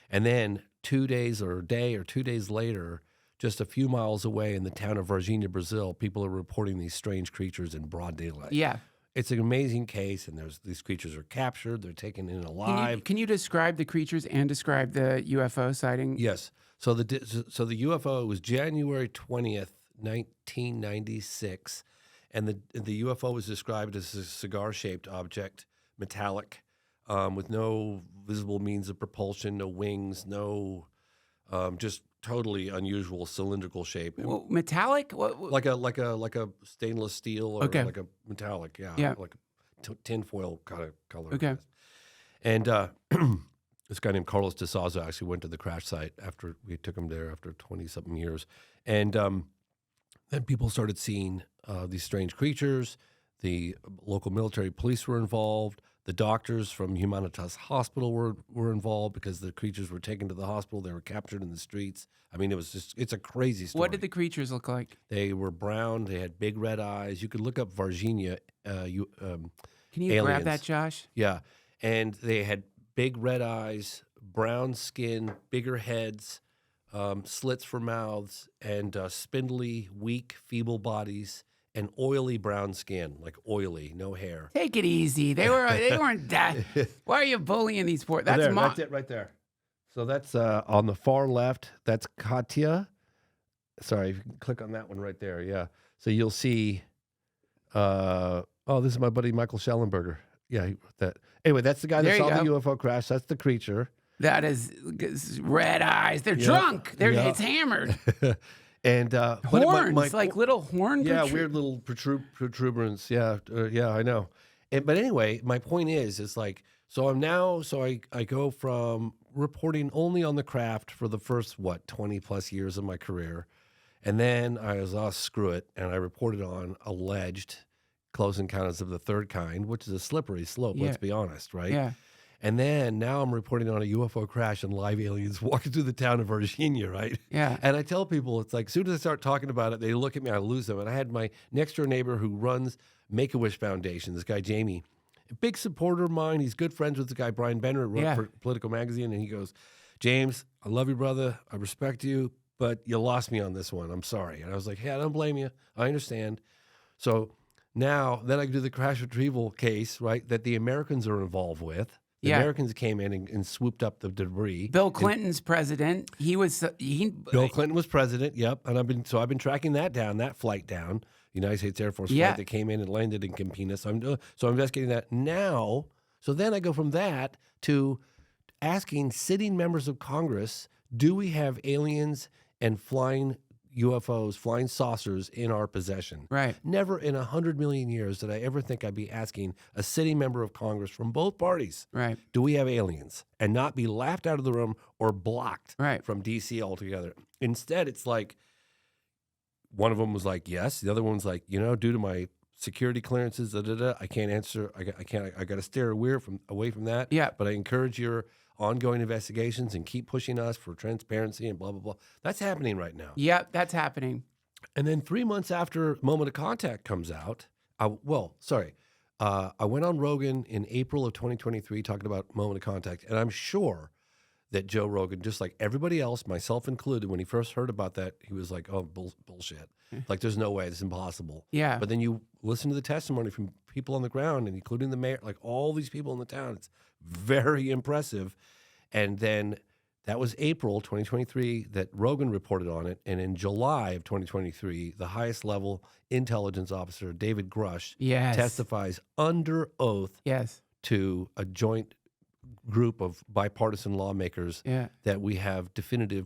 And then 2 days or a day or 2 days later, just a few miles away in the town of Varginha, Brazil, people are reporting these strange creatures in broad daylight. Yeah. It's an amazing case, and these creatures are captured. They're taken in alive. Can you describe the creatures and describe the UFO sighting? Yes. So the UFO was January 20th, 1996, and the UFO was described as a cigar-shaped object, metallic, with no visible means of propulsion, no wings, just totally unusual cylindrical shape. Well, metallic? Like a stainless steel or like a metallic, like a tinfoil kind of color. Okay. And this guy named Carlos de Souza actually went to the crash site after we took him there after 20-something years. And then people started seeing these strange creatures. The local military police were involved. The doctors from Humanitas Hospital were involved because the creatures were taken to the hospital. They were captured in the streets. I mean, it's a crazy story. What did the creatures look like? They were brown. They had big red eyes. You could look up Varginha. Can you aliens. grab that, Josh? Yeah. And they had big red eyes, brown skin, bigger heads, slits for mouths, and spindly, weak, feeble bodies. And oily brown skin, like oily, no hair. Take it easy. They weren't that. Why are you bullying these poor? That's it right there. So that's on the far left. That's Katya. Sorry, if you can click on that one right there. Yeah. So you'll see. This is my buddy Michael Schellenberger. Yeah, he wrote that. Anyway, that's the guy that saw the UFO crash. That's the creature. That is red eyes. They're drunk. It's hammered. And Horns, like little horn. Yeah, weird little protuberance. Yeah, yeah, I know. But anyway, my point is like, so I go from reporting only on the craft for the first 20 plus years of my career, and then I was, oh, screw it, and I reported on alleged close encounters of the third kind, which is a slippery slope. Let's be honest, right? Yeah. And then now I'm reporting on a UFO crash and live aliens walking through the town of Varginha, right? Yeah. And I tell people, it's like, as soon as I start talking about it, they look at me, I lose them. And I had my next door neighbor who runs Make-A-Wish Foundation, this guy, Jamie, a big supporter of mine. He's good friends with the guy, Brian Benner, who wrote for Political Magazine. And he goes, James, I love you, brother. I respect you, but you lost me on this one. I'm sorry. And I was like, hey, I don't blame you. I understand. So now, then I do the crash retrieval case, right, that the Americans are involved with. The Americans came in and swooped up the debris. Bill Clinton's president. Bill Clinton was president. Yep, and I've been tracking that flight down. United States Air Force flight that came in and landed in Campinas. So I'm investigating that now. So then I go from that to asking sitting members of Congress, do we have aliens and flying UFOs, flying saucers in our possession? Right. Never in 100 million years did I ever think I'd be asking a sitting member of Congress from both parties, right, do we have aliens? And not be laughed out of the room or blocked from D.C. altogether. Instead, it's like one of them was like, yes. The other one's like, due to my security clearances, I can't answer. I got to steer away from that. Yeah. But I encourage your ongoing investigations and keep pushing us for transparency and blah, blah, blah. That's happening right now. Yep, that's happening. And then 3 months after Moment of Contact comes out, I went on Rogan in April of 2023 talking about Moment of Contact. And I'm sure that Joe Rogan, just like everybody else, myself included, when he first heard about that, he was like, oh, bullshit. Like, there's no way. This is impossible. Yeah. But then you listen to the testimony from people on the ground, and including the mayor, like all these people in the town. It's very impressive. And then that was April 2023 that Rogan reported on it. And in July of 2023, the highest level intelligence officer, David Grush, testifies under oath to a joint group of bipartisan lawmakers that we have definitive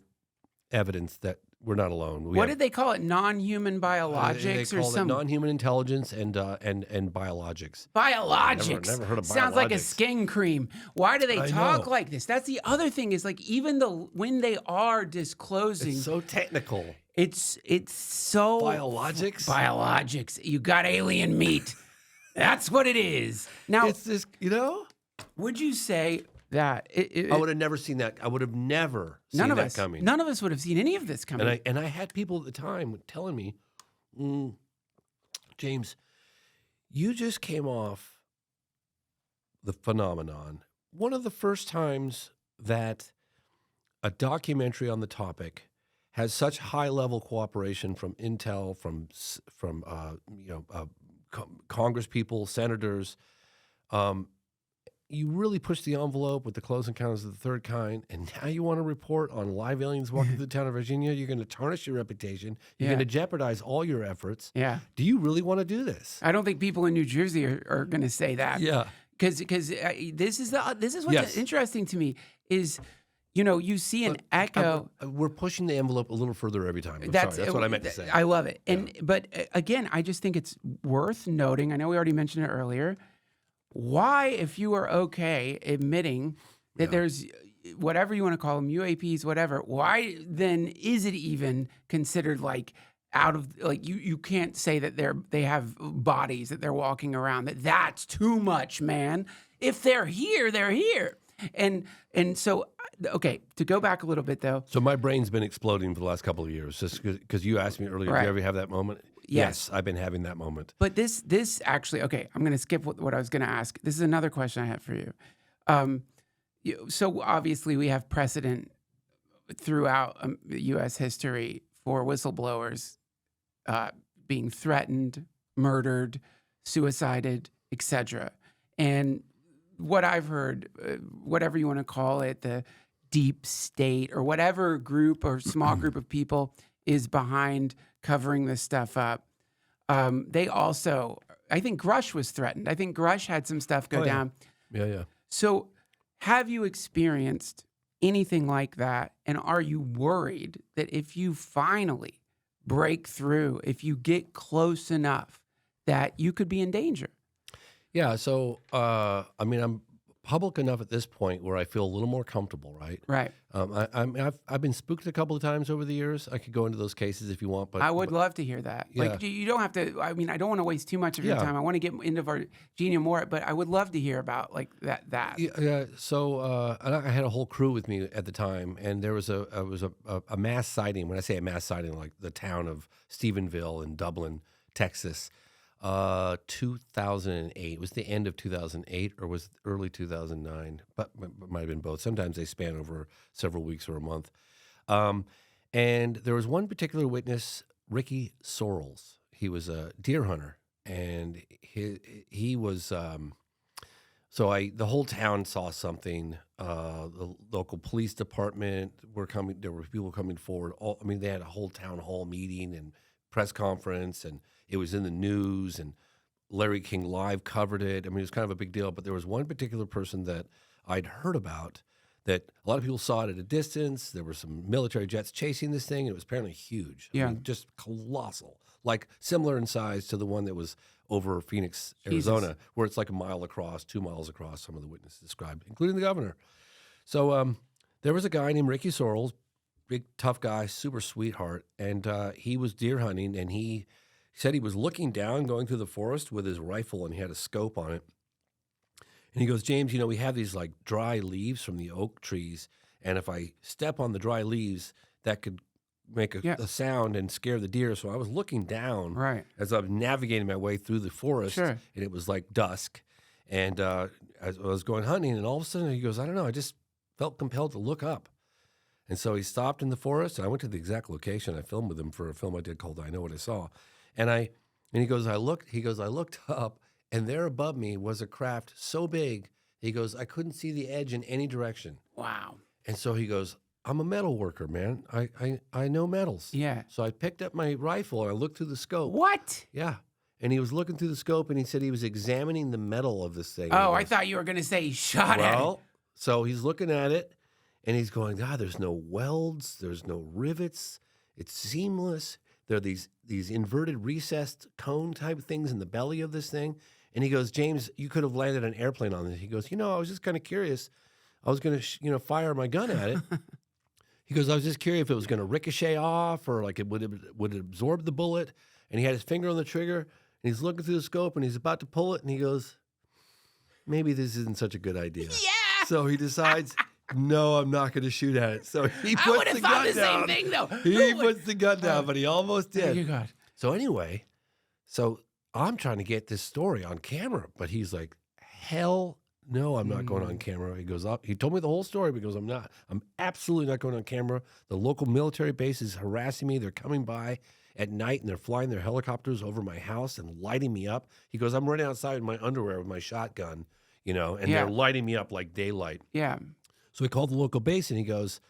evidence that we're not alone. What did they call it? Non-human biologics they or call something? it non-human intelligence and biologics. Biologics. Never heard of biologics. Sounds like a skin cream. Why do they talk like this? That's the other thing is like even when they are disclosing. It's so technical. It's so. Biologics? Biologics. You got alien meat. That's what it is. Now. It's this, Would you say that I would have never seen that. I would have never seen that coming. None of us would have seen any of this coming. And I had people at the time telling me, James, you just came off the phenomenon. One of the first times that a documentary on the topic has such high level cooperation from intel, from Congress people, senators. You really push the envelope with the close encounters of the third kind, and now you want to report on live aliens walking through the town of Virginia. You're going to tarnish your reputation. You're going to jeopardize all your efforts. Yeah. Do you really want to do this? I don't think people in New Jersey are going to say that. Yeah. Because this is what's interesting to me is, you see an echo. We're pushing the envelope a little further every time. That's what I meant to say. I love it. But again, I just think it's worth noting. I know we already mentioned it earlier. Why, if you are okay admitting that there's whatever you want to call them, UAPs, whatever, why then is it even considered like out of, like, you can't say that they have bodies that they're walking around, that's too much, man. If they're here, they're here. And so, okay, to go back a little bit though. So my brain's been exploding for the last couple of years, just because you asked me earlier, do you ever have that moment? Yes, I've been having that moment. But this actually, okay, I'm going to skip what I was going to ask. This is another question I have for you. So obviously we have precedent throughout U.S. history for whistleblowers being threatened, murdered, suicided, etc. And what I've heard, whatever you want to call it, the deep state or whatever group or small group of people is behind covering this stuff up. They also, I think Grush was threatened. I think Grush had some stuff go down. Yeah. So have you experienced anything like that? And are you worried that if you finally break through if you get close enough that you could be in danger. Yeah. So, I mean, I'm public enough at this point where I feel a little more comfortable, right? Right. I've been spooked a couple of times over the years. I could go into those cases if you want, but I would love to hear that. Yeah. Like, you don't have to. I mean, I don't want to waste too much of your Yeah. time. I want to get into Virginia more, but I would love to hear about like that. Yeah. So and I had a whole crew with me at the time, and there was a mass sighting. When I say a mass sighting, like the town of Stephenville in Dublin, Texas, 2008. It was the end of 2008 or was it early 2009, but it might have been both. Sometimes they span over several weeks or a month. And there was one particular witness, Ricky Sorrells. He was a deer hunter, and he was. The whole town saw something. The local police department were coming. There were people coming forward. They had a whole town hall meeting and press conference, and it was in the news. And Larry King Live covered it. I mean, it was kind of a big deal. But there was one particular person that I'd heard about that a lot of people saw it at a distance. There were some military jets chasing this thing. And it was apparently huge. Yeah. I mean, just colossal, like similar in size to the one that was over Phoenix, Arizona, where it's like a mile across, 2 miles across, some of the witnesses described, including the governor. So there was a guy named Ricky Sorrells, big, tough guy, super sweetheart, and he was deer hunting, and he said he was looking down, going through the forest with his rifle, and he had a scope on it. And he goes, James, we have these like dry leaves from the oak trees, and if I step on the dry leaves, that could make a sound and scare the deer. So I was looking down as I was navigating my way through the forest, and it was like dusk. And as I was going hunting, and all of a sudden he goes, I don't know, I just felt compelled to look up. And so he stopped in the forest, and I went to the exact location. I filmed with him for a film I did called I Know What I Saw. And he goes, I looked up, and there above me was a craft so big, he goes, I couldn't see the edge in any direction. Wow. And so he goes, I'm a metal worker, man. I know metals. Yeah. So I picked up my rifle and I looked through the scope. What? Yeah. And he was looking through the scope and he said he was examining the metal of this thing. Oh, I thought you were going to say he shot at it. Well, so he's looking at it and he's going, there's no welds, there's no rivets. It's seamless. There are these inverted recessed cone type things in the belly of this thing. And he goes, James, you could have landed an airplane on this. He goes, I was just kind of curious. I was going to, fire my gun at it. He goes, I was just curious if it was going to ricochet off or like would it absorb the bullet. And he had his finger on the trigger and he's looking through the scope and he's about to pull it. And he goes, maybe this isn't such a good idea. Yeah. So he decides, no, I'm not going to shoot at it. So he I would puts have the thought gun the down. same thing, though. He puts the gun down, but he almost did. Thank you, God. So anyway, so I'm trying to get this story on camera, but he's like, hell no, I'm not going on camera. He goes up. He told me the whole story, but he goes, I'm not. I'm absolutely not going on camera. The local military base is harassing me. They're coming by at night and they're flying their helicopters over my house and lighting me up. He goes, I'm running outside in my underwear with my shotgun, and they're lighting me up like daylight. Yeah. So he called the local base and he goes,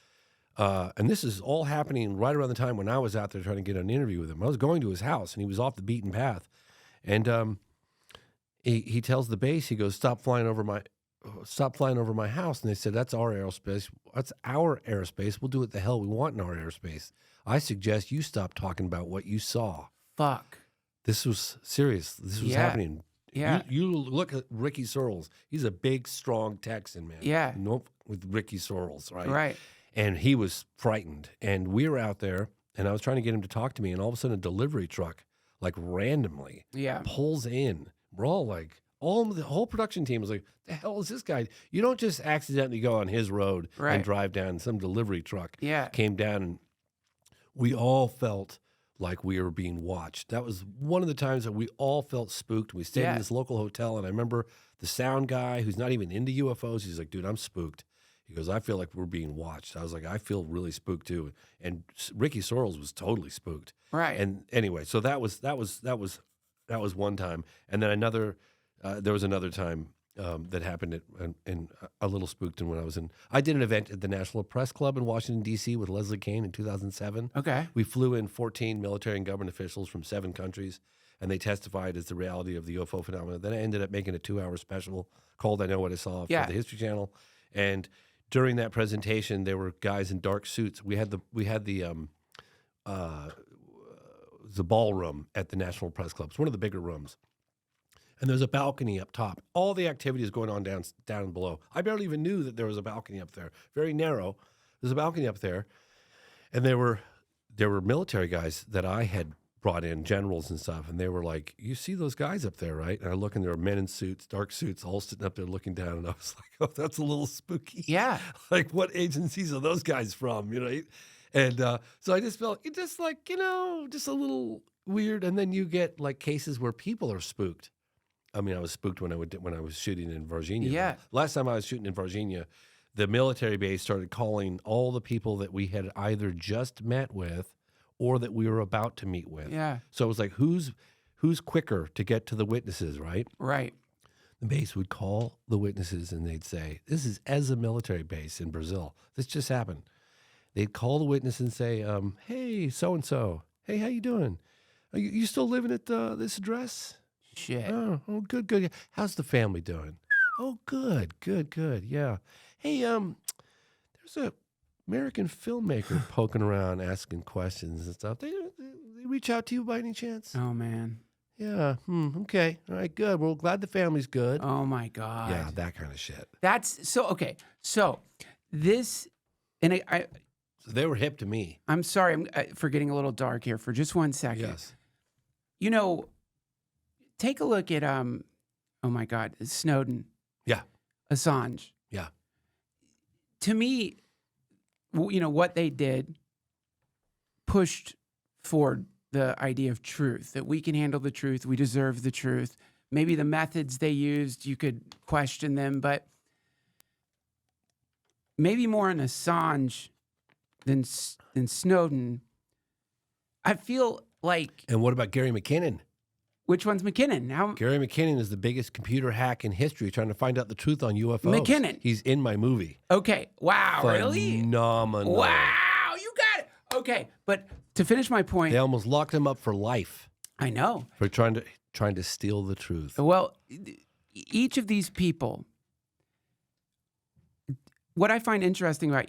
and this is all happening right around the time when I was out there trying to get an interview with him. I was going to his house and he was off the beaten path. And he tells the base, he goes, stop flying over my house. And they said, that's our aerospace. That's our airspace. We'll do what the hell we want in our airspace. I suggest you stop talking about what you saw. Fuck. This was serious. This was happening. Yeah. You look at Ricky Sorrells. He's a big, strong Texan, man. Yeah. With Ricky Sorrells, right? Right. And he was frightened. And we were out there, and I was trying to get him to talk to me, and all of a sudden a delivery truck, like randomly, pulls in. We're all like, the whole production team was like, the hell is this guy? You don't just accidentally go on his road and drive down. Some delivery truck came down, and we all felt like we were being watched. That was one of the times that we all felt spooked. We stayed in this local hotel, and I remember the sound guy who's not even into UFOs, he's like, dude, I'm spooked. He goes, I feel like we're being watched. I was like, I feel really spooked too. And Ricky Sorrells was totally spooked. Right. And anyway, so that was one time. And then there was another time that happened in a little spooked. And when I did an event at the National Press Club in Washington, D.C. with Leslie Kean in 2007. Okay. We flew in 14 military and government officials from 7 countries, and they testified as the reality of the UFO phenomenon. Then I ended up making a 2-hour special called I Know What I Saw for the History Channel. And during that presentation, there were guys in dark suits. We had the was a ballroom at the National Press Club. It's one of the bigger rooms. And there's a balcony up top. All the activity is going on down below. I barely even knew that there was a balcony up there. Very narrow. There's a balcony up there. And there were military guys that I had brought in, generals and stuff, and they were like, "You see those guys up there, right?" And I look, and there were men in suits, dark suits, all sitting up there looking down, and I was like, "Oh, that's a little spooky." Yeah. Like, what agencies are those guys from? You know, and so I just felt it just like just a little weird. And then you get like cases where people are spooked. I mean, I was spooked when I was shooting in Varginha. Yeah. Last time I was shooting in Varginha, the military base started calling all the people that we had either just met with or that we were about to meet with. Yeah. So it was like, who's quicker to get to the witnesses, right? Right. The base would call the witnesses and they'd say, this is as a military base in Brazil. This just happened. They'd call the witness and say, hey, so-and-so. Hey, how you doing? Are you still living at this address? Shit. Oh, good. How's the family doing? Oh, good. Yeah. Hey, there's a American filmmaker poking around asking questions and stuff. They reach out to you by any chance? Oh, man. Yeah. Okay. All right, good. Well, glad the family's good. Oh, my God. Yeah, that kind of shit. That's so, okay. So this, and So they were hip to me. I'm sorry for getting a little dark here for just 1 second. Yes. Take a look at, oh, my God, Snowden. Yeah. Assange. Yeah. To me, what they did pushed forward the idea of truth, that we can handle the truth, we deserve the truth. Maybe the methods they used, you could question them, but maybe more in Assange than Snowden. I feel like... And what about Gary McKinnon? Which one's McKinnon? Gary McKinnon is the biggest computer hack in history trying to find out the truth on UFOs. McKinnon. He's in my movie. Okay. Wow, really? Phenomenal. Wow, you got it. Okay, but to finish my point... They almost locked him up for life. I know. For trying to steal the truth. Well, each of these people... What I find interesting about...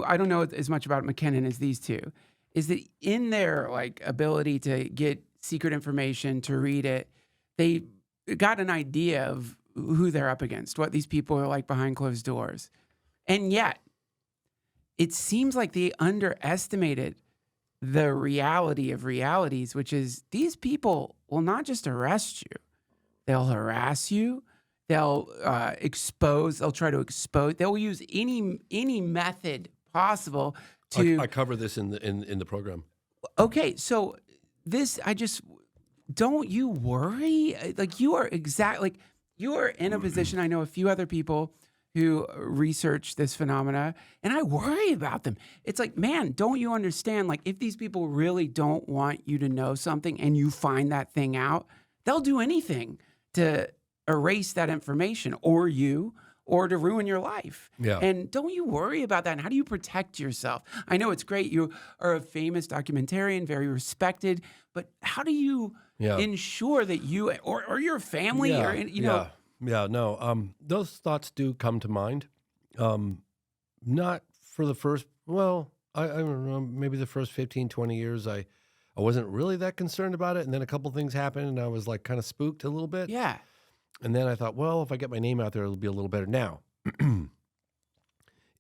I don't know as much about McKinnon as these two, is that in their ability to get secret information, to read it, they got an idea of who they're up against, what these people are like behind closed doors. And yet, it seems like they underestimated the reality of realities, which is these people will not just arrest you. They'll harass you. They'll expose. They'll try to expose. They'll use any method possible to... I cover this in the program. Okay, so... don't you worry? You are you are in a position, I know a few other people who research this phenomena, and I worry about them. It's like, man, don't you understand? If these people really don't want you to know something and you find that thing out, they'll do anything to erase that information or to ruin your life. Yeah. And don't you worry about that? And how do you protect yourself? I know it's great. You are a famous documentarian, very respected, but how do you ensure that you or your family those thoughts do come to mind. Not for the first, I don't know, maybe the first 15, 20 years, I wasn't really that concerned about it. And then a couple things happened and I was kind of spooked a little bit. Yeah. And then I thought, well, if I get my name out there, it'll be a little better. Now,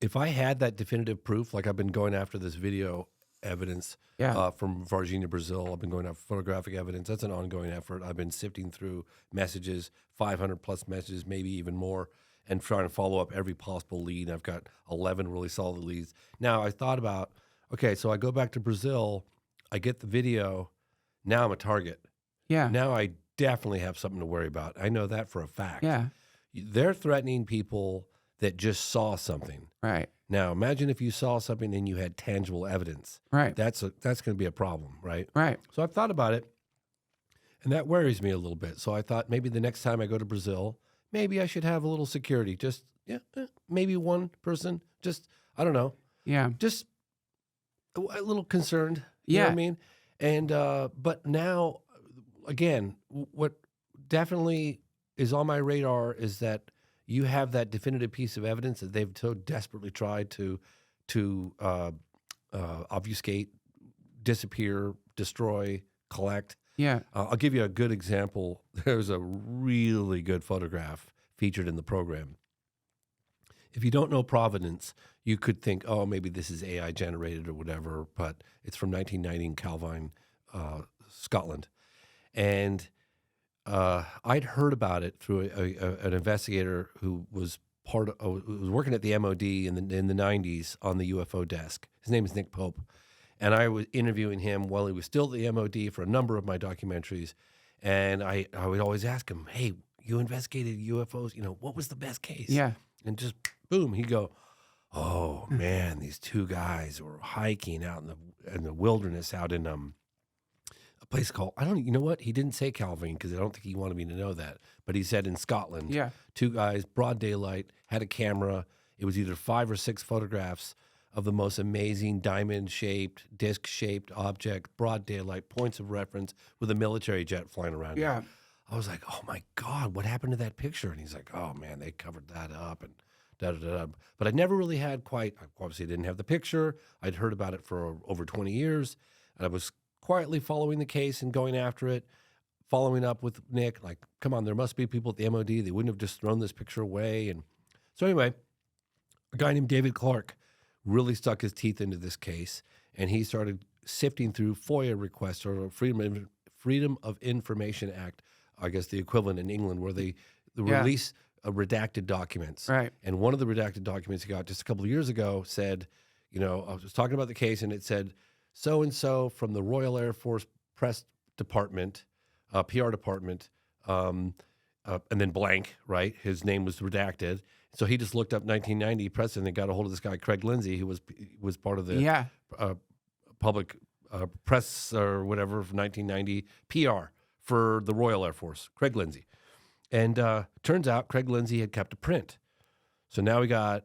if I had that definitive proof, I've been going after this video evidence from Varginha, Brazil. I've been going after photographic evidence. That's an ongoing effort. I've been sifting through messages, 500 plus messages, maybe even more, and trying to follow up every possible lead. I've got 11 really solid leads. Now, I thought about, okay, so I go back to Brazil, I get the video, now I'm a target. Yeah. Now I definitely have something to worry about. I know that for a fact. Yeah. They're threatening people that just saw something. Right. Now, imagine if you saw something and you had tangible evidence. Right. That's going to be a problem, right? Right. So I've thought about it, and that worries me a little bit. So I thought maybe the next time I go to Brazil, maybe I should have a little security. Just, maybe one person. Just, I don't know. Yeah. Just a little concerned. You know what I mean? And, but now... Again, what definitely is on my radar is that you have that definitive piece of evidence that they've so desperately tried to obfuscate, disappear, destroy, collect. Yeah. I'll give you a good example. There's a really good photograph featured in the program. If you don't know provenance, you could think, oh, maybe this is AI generated or whatever, but it's from 1990 in Calvine, Scotland. And I'd heard about it through an investigator who was was working at the MOD in the 90s on the UFO desk. His name is Nick Pope. And I was interviewing him while he was still at the MOD for a number of my documentaries. And I would always ask him, hey, you investigated UFOs, what was the best case? Yeah. And just boom, he'd go, oh man, these two guys were hiking out in the wilderness out in a place called, you know what? He didn't say Calvine because I don't think he wanted me to know that. But he said in Scotland, Yeah. two guys, broad daylight, had a camera. It was either 5 or 6 photographs of the most amazing diamond-shaped, disc-shaped object, broad daylight, points of reference with a military jet flying around. Yeah. It. I was like, oh my God, what happened to that picture? And he's like, oh man, they covered that up and da-da-da. But I never really had I obviously didn't have the picture. I'd heard about it for over 20 years. And I was quietly following the case and going after it, following up with Nick, like, come on, there must be people at the MOD. They wouldn't have just thrown this picture away. And so anyway, a guy named David Clark really stuck his teeth into this case, and he started sifting through FOIA requests, or Freedom of Information Act, I guess the equivalent in England, where they release redacted documents. Right. And one of the redacted documents he got just a couple of years ago said, I was talking about the case, and it said, so-and-so from the Royal Air Force Press Department, PR department, and then blank, right? His name was redacted. So he just looked up 1990 president and got a hold of this guy, Craig Lindsay, who was part of the public press or whatever for 1990 PR for the Royal Air Force, Craig Lindsay. And turns out Craig Lindsay had kept a print. So now I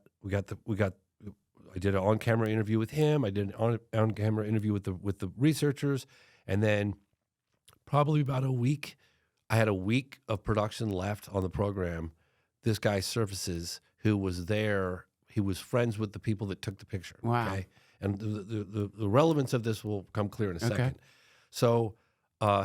did an on-camera interview with him. I did an on-camera interview with the researchers, and then probably about a week, I had a week of production left on the program. This guy surfaces who was there. He was friends with the people that took the picture. Wow. Okay? And the relevance of this will come clear in a second. So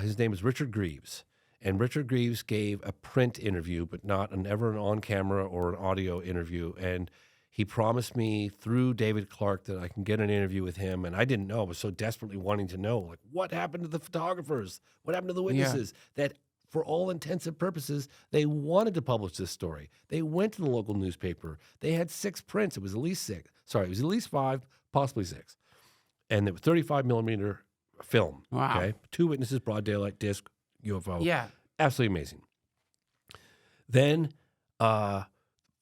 his name is Richard Greaves. And Richard Greaves gave a print interview, but not ever an on-camera or an audio interview. And he promised me through David Clark that I can get an interview with him. And I didn't know. I was so desperately wanting to know, like, what happened to the photographers? What happened to the witnesses? That for all intents and purposes, they wanted to publish this story. They went to the local newspaper. They had 6 prints. It was at least 6. Sorry, it was at least 5, possibly 6. And it was 35 millimeter film. Wow. Okay? 2 witnesses, broad daylight, disc, UFO. Yeah. Absolutely amazing. Then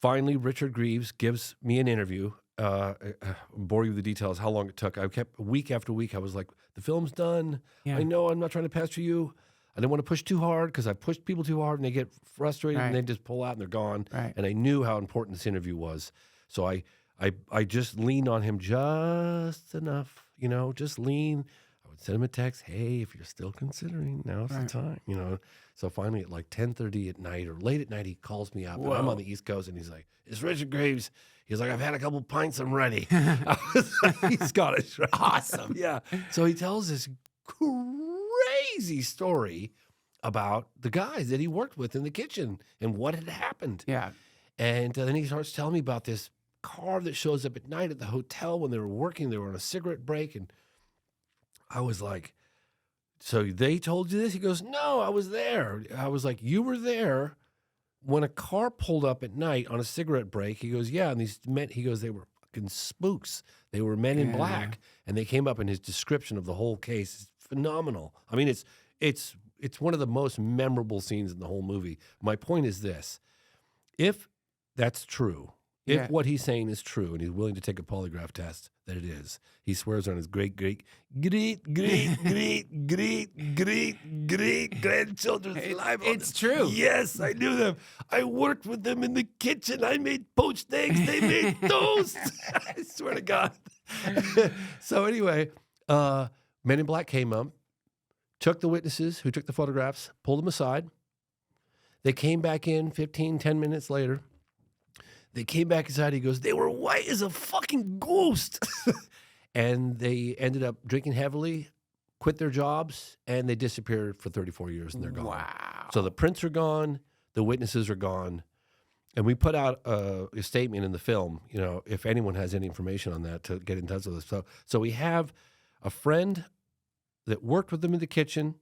finally, Richard Greaves gives me an interview. Bore you with the details, how long it took. I kept week after week. I was like, the film's done. Yeah. I know I'm not trying to pester you. I didn't want to push too hard because I pushed people too hard and they get frustrated and they just pull out and they're gone. Right. And I knew how important this interview was. So I just leaned on him just enough, just lean. I would send him a text, hey, if you're still considering, now's the time, So finally at like 10:30 at night or late at night, he calls me up. And I'm on the East Coast and he's like, it's Richard Greaves. He's like, I've had a couple pints, I'm ready. He's Scottish, right? Awesome. Yeah. So he tells this crazy story about the guys that he worked with in the kitchen and what had happened. Yeah. And then he starts telling me about this car that shows up at night at the hotel when they were working. They were on a cigarette break. And I was like, so they told you this? He goes, no, I was there. I was like, you were there when a car pulled up at night on a cigarette break. He goes, yeah. And these men, he goes, they were fucking spooks. They were men in black. And they came up, and his description of the whole case is phenomenal. I mean, it's one of the most memorable scenes in the whole movie. My point is this. If that's true, if what he's saying is true, and he's willing to take a polygraph test, that it is. He swears on his great grandchildren's life. It's true. Yes, I knew them. I worked with them in the kitchen. I made poached eggs. They made toast. I swear to God. So anyway, Men in Black came up, took the witnesses who took the photographs, pulled them aside. They came back in 10 minutes later. They came back inside. He goes, they were white as a fucking ghost. And they ended up drinking heavily, quit their jobs, and they disappeared for 34 years, and they're gone. Wow. So the prints are gone, the witnesses are gone, and we put out a statement in the film, if anyone has any information on that, to get in touch with us. So we have a friend that worked with them in the kitchen.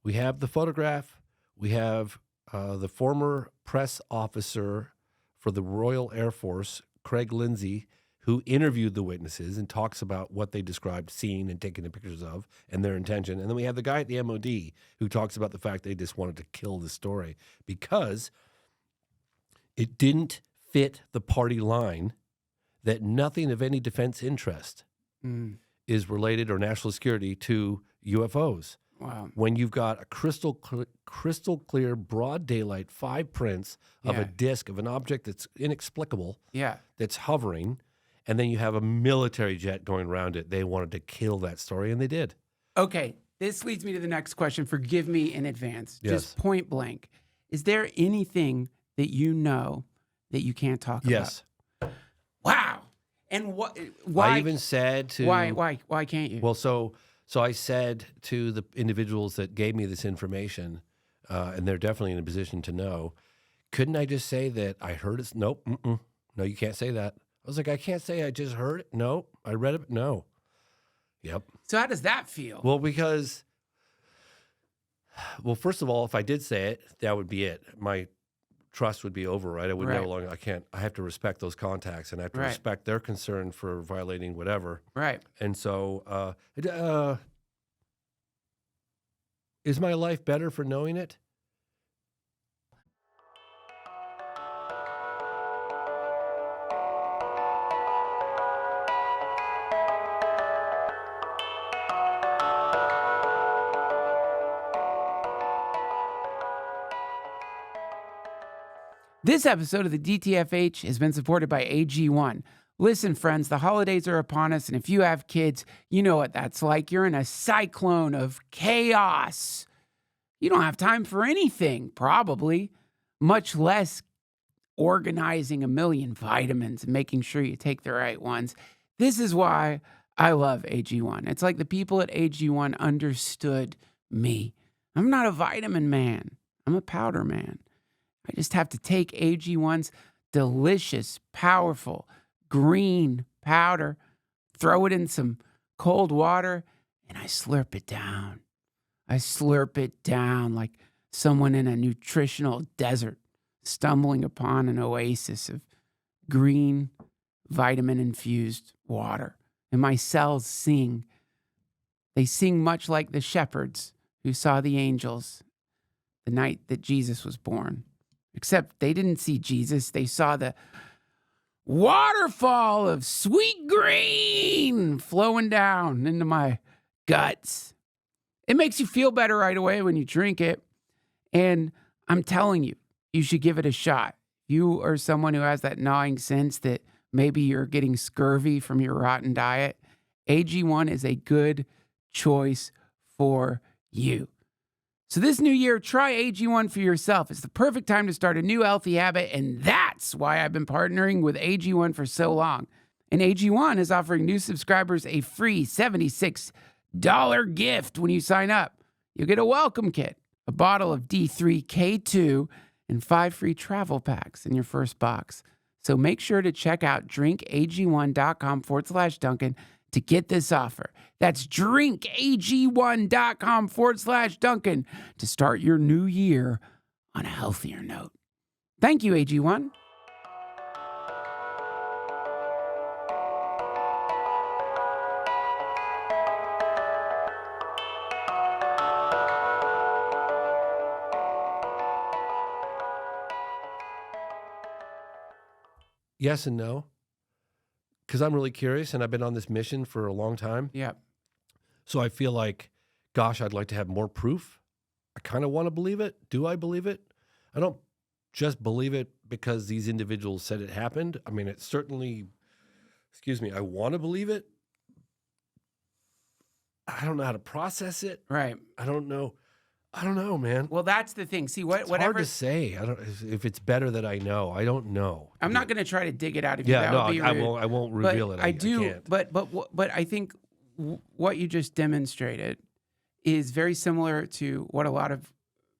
We have the photograph. We have the former press officer for the Royal Air Force, Craig Lindsay, who interviewed the witnesses and talks about what they described seeing and taking the pictures of and their intention. And then we have the guy at the MOD who talks about the fact they just wanted to kill the story because it didn't fit the party line that nothing of any defense interest is related or national security to UFOs. Wow. When you've got a crystal clear, broad daylight, 5 prints of a disc of an object that's inexplicable, that's hovering, and then you have a military jet going around it, they wanted to kill that story, and they did. Okay, this leads me to the next question. Forgive me in advance. Yes. Just point blank. Is there anything that you know that you can't talk Yes. about? Wow. And why? I even said to... Why can't you? Well, so I said to the individuals that gave me this information, and they're definitely in a position to know, couldn't I just say that I heard it? Nope. No, you can't say that. I was like, I can't say I just heard it. No, I read it. No. Yep. So how does that feel? Well, first of all, if I did say it, that would be it. My trust would be over, right? I would no longer, I have to respect those contacts, and I have to respect their concern for violating whatever. Right. And so, is my life better for knowing it? This episode of the DTFH has been supported by AG1. Listen, friends, the holidays are upon us, and if you have kids, you know what that's like. You're in a cyclone of chaos. You don't have time for anything, probably, much less organizing a million vitamins and making sure you take the right ones. This is why I love AG1. It's like the people at AG1 understood me. I'm not a vitamin man. I'm a powder man. I just have to take AG1's delicious, powerful, green powder, throw it in some cold water, and I slurp it down. I slurp it down like someone in a nutritional desert stumbling upon an oasis of green, vitamin-infused water. And my cells sing. They sing much like the shepherds who saw the angels the night that Jesus was born. Except they didn't see Jesus. They saw the waterfall of sweet green flowing down into my guts. It makes you feel better right away when you drink it. And I'm telling you, you should give it a shot. You are someone who has that gnawing sense that maybe you're getting scurvy from your rotten diet. AG1 is a good choice for you. So this new year, try AG1 for yourself. It's the perfect time to start a new healthy habit, and that's why I've been partnering with AG1 for so long. And AG1 is offering new subscribers a free $76 gift when you sign up. You'll get a welcome kit, a bottle of D3K2, and 5 free travel packs in your first box. So make sure to check out drinkag1.com/Duncan to get this offer. That's drinkag1.com/Duncan to start your new year on a healthier note. Thank you, AG1. Yes and no. Because I'm really curious, and I've been on this mission for a long time. Yeah. So I feel like, gosh, I'd like to have more proof. I kind of want to believe it. Do I believe it? I don't just believe it because these individuals said it happened. I mean, it certainly, I want to believe it. I don't know how to process it. Right. I don't know, man. Well, that's the thing. See, It's hard to say. I don't if it's better that I know. I don't know. I'm not going to try to dig it out of you. Yeah, That no, would be I rude. won't reveal it. I do, can't. but I think what you just demonstrated is very similar to what a lot of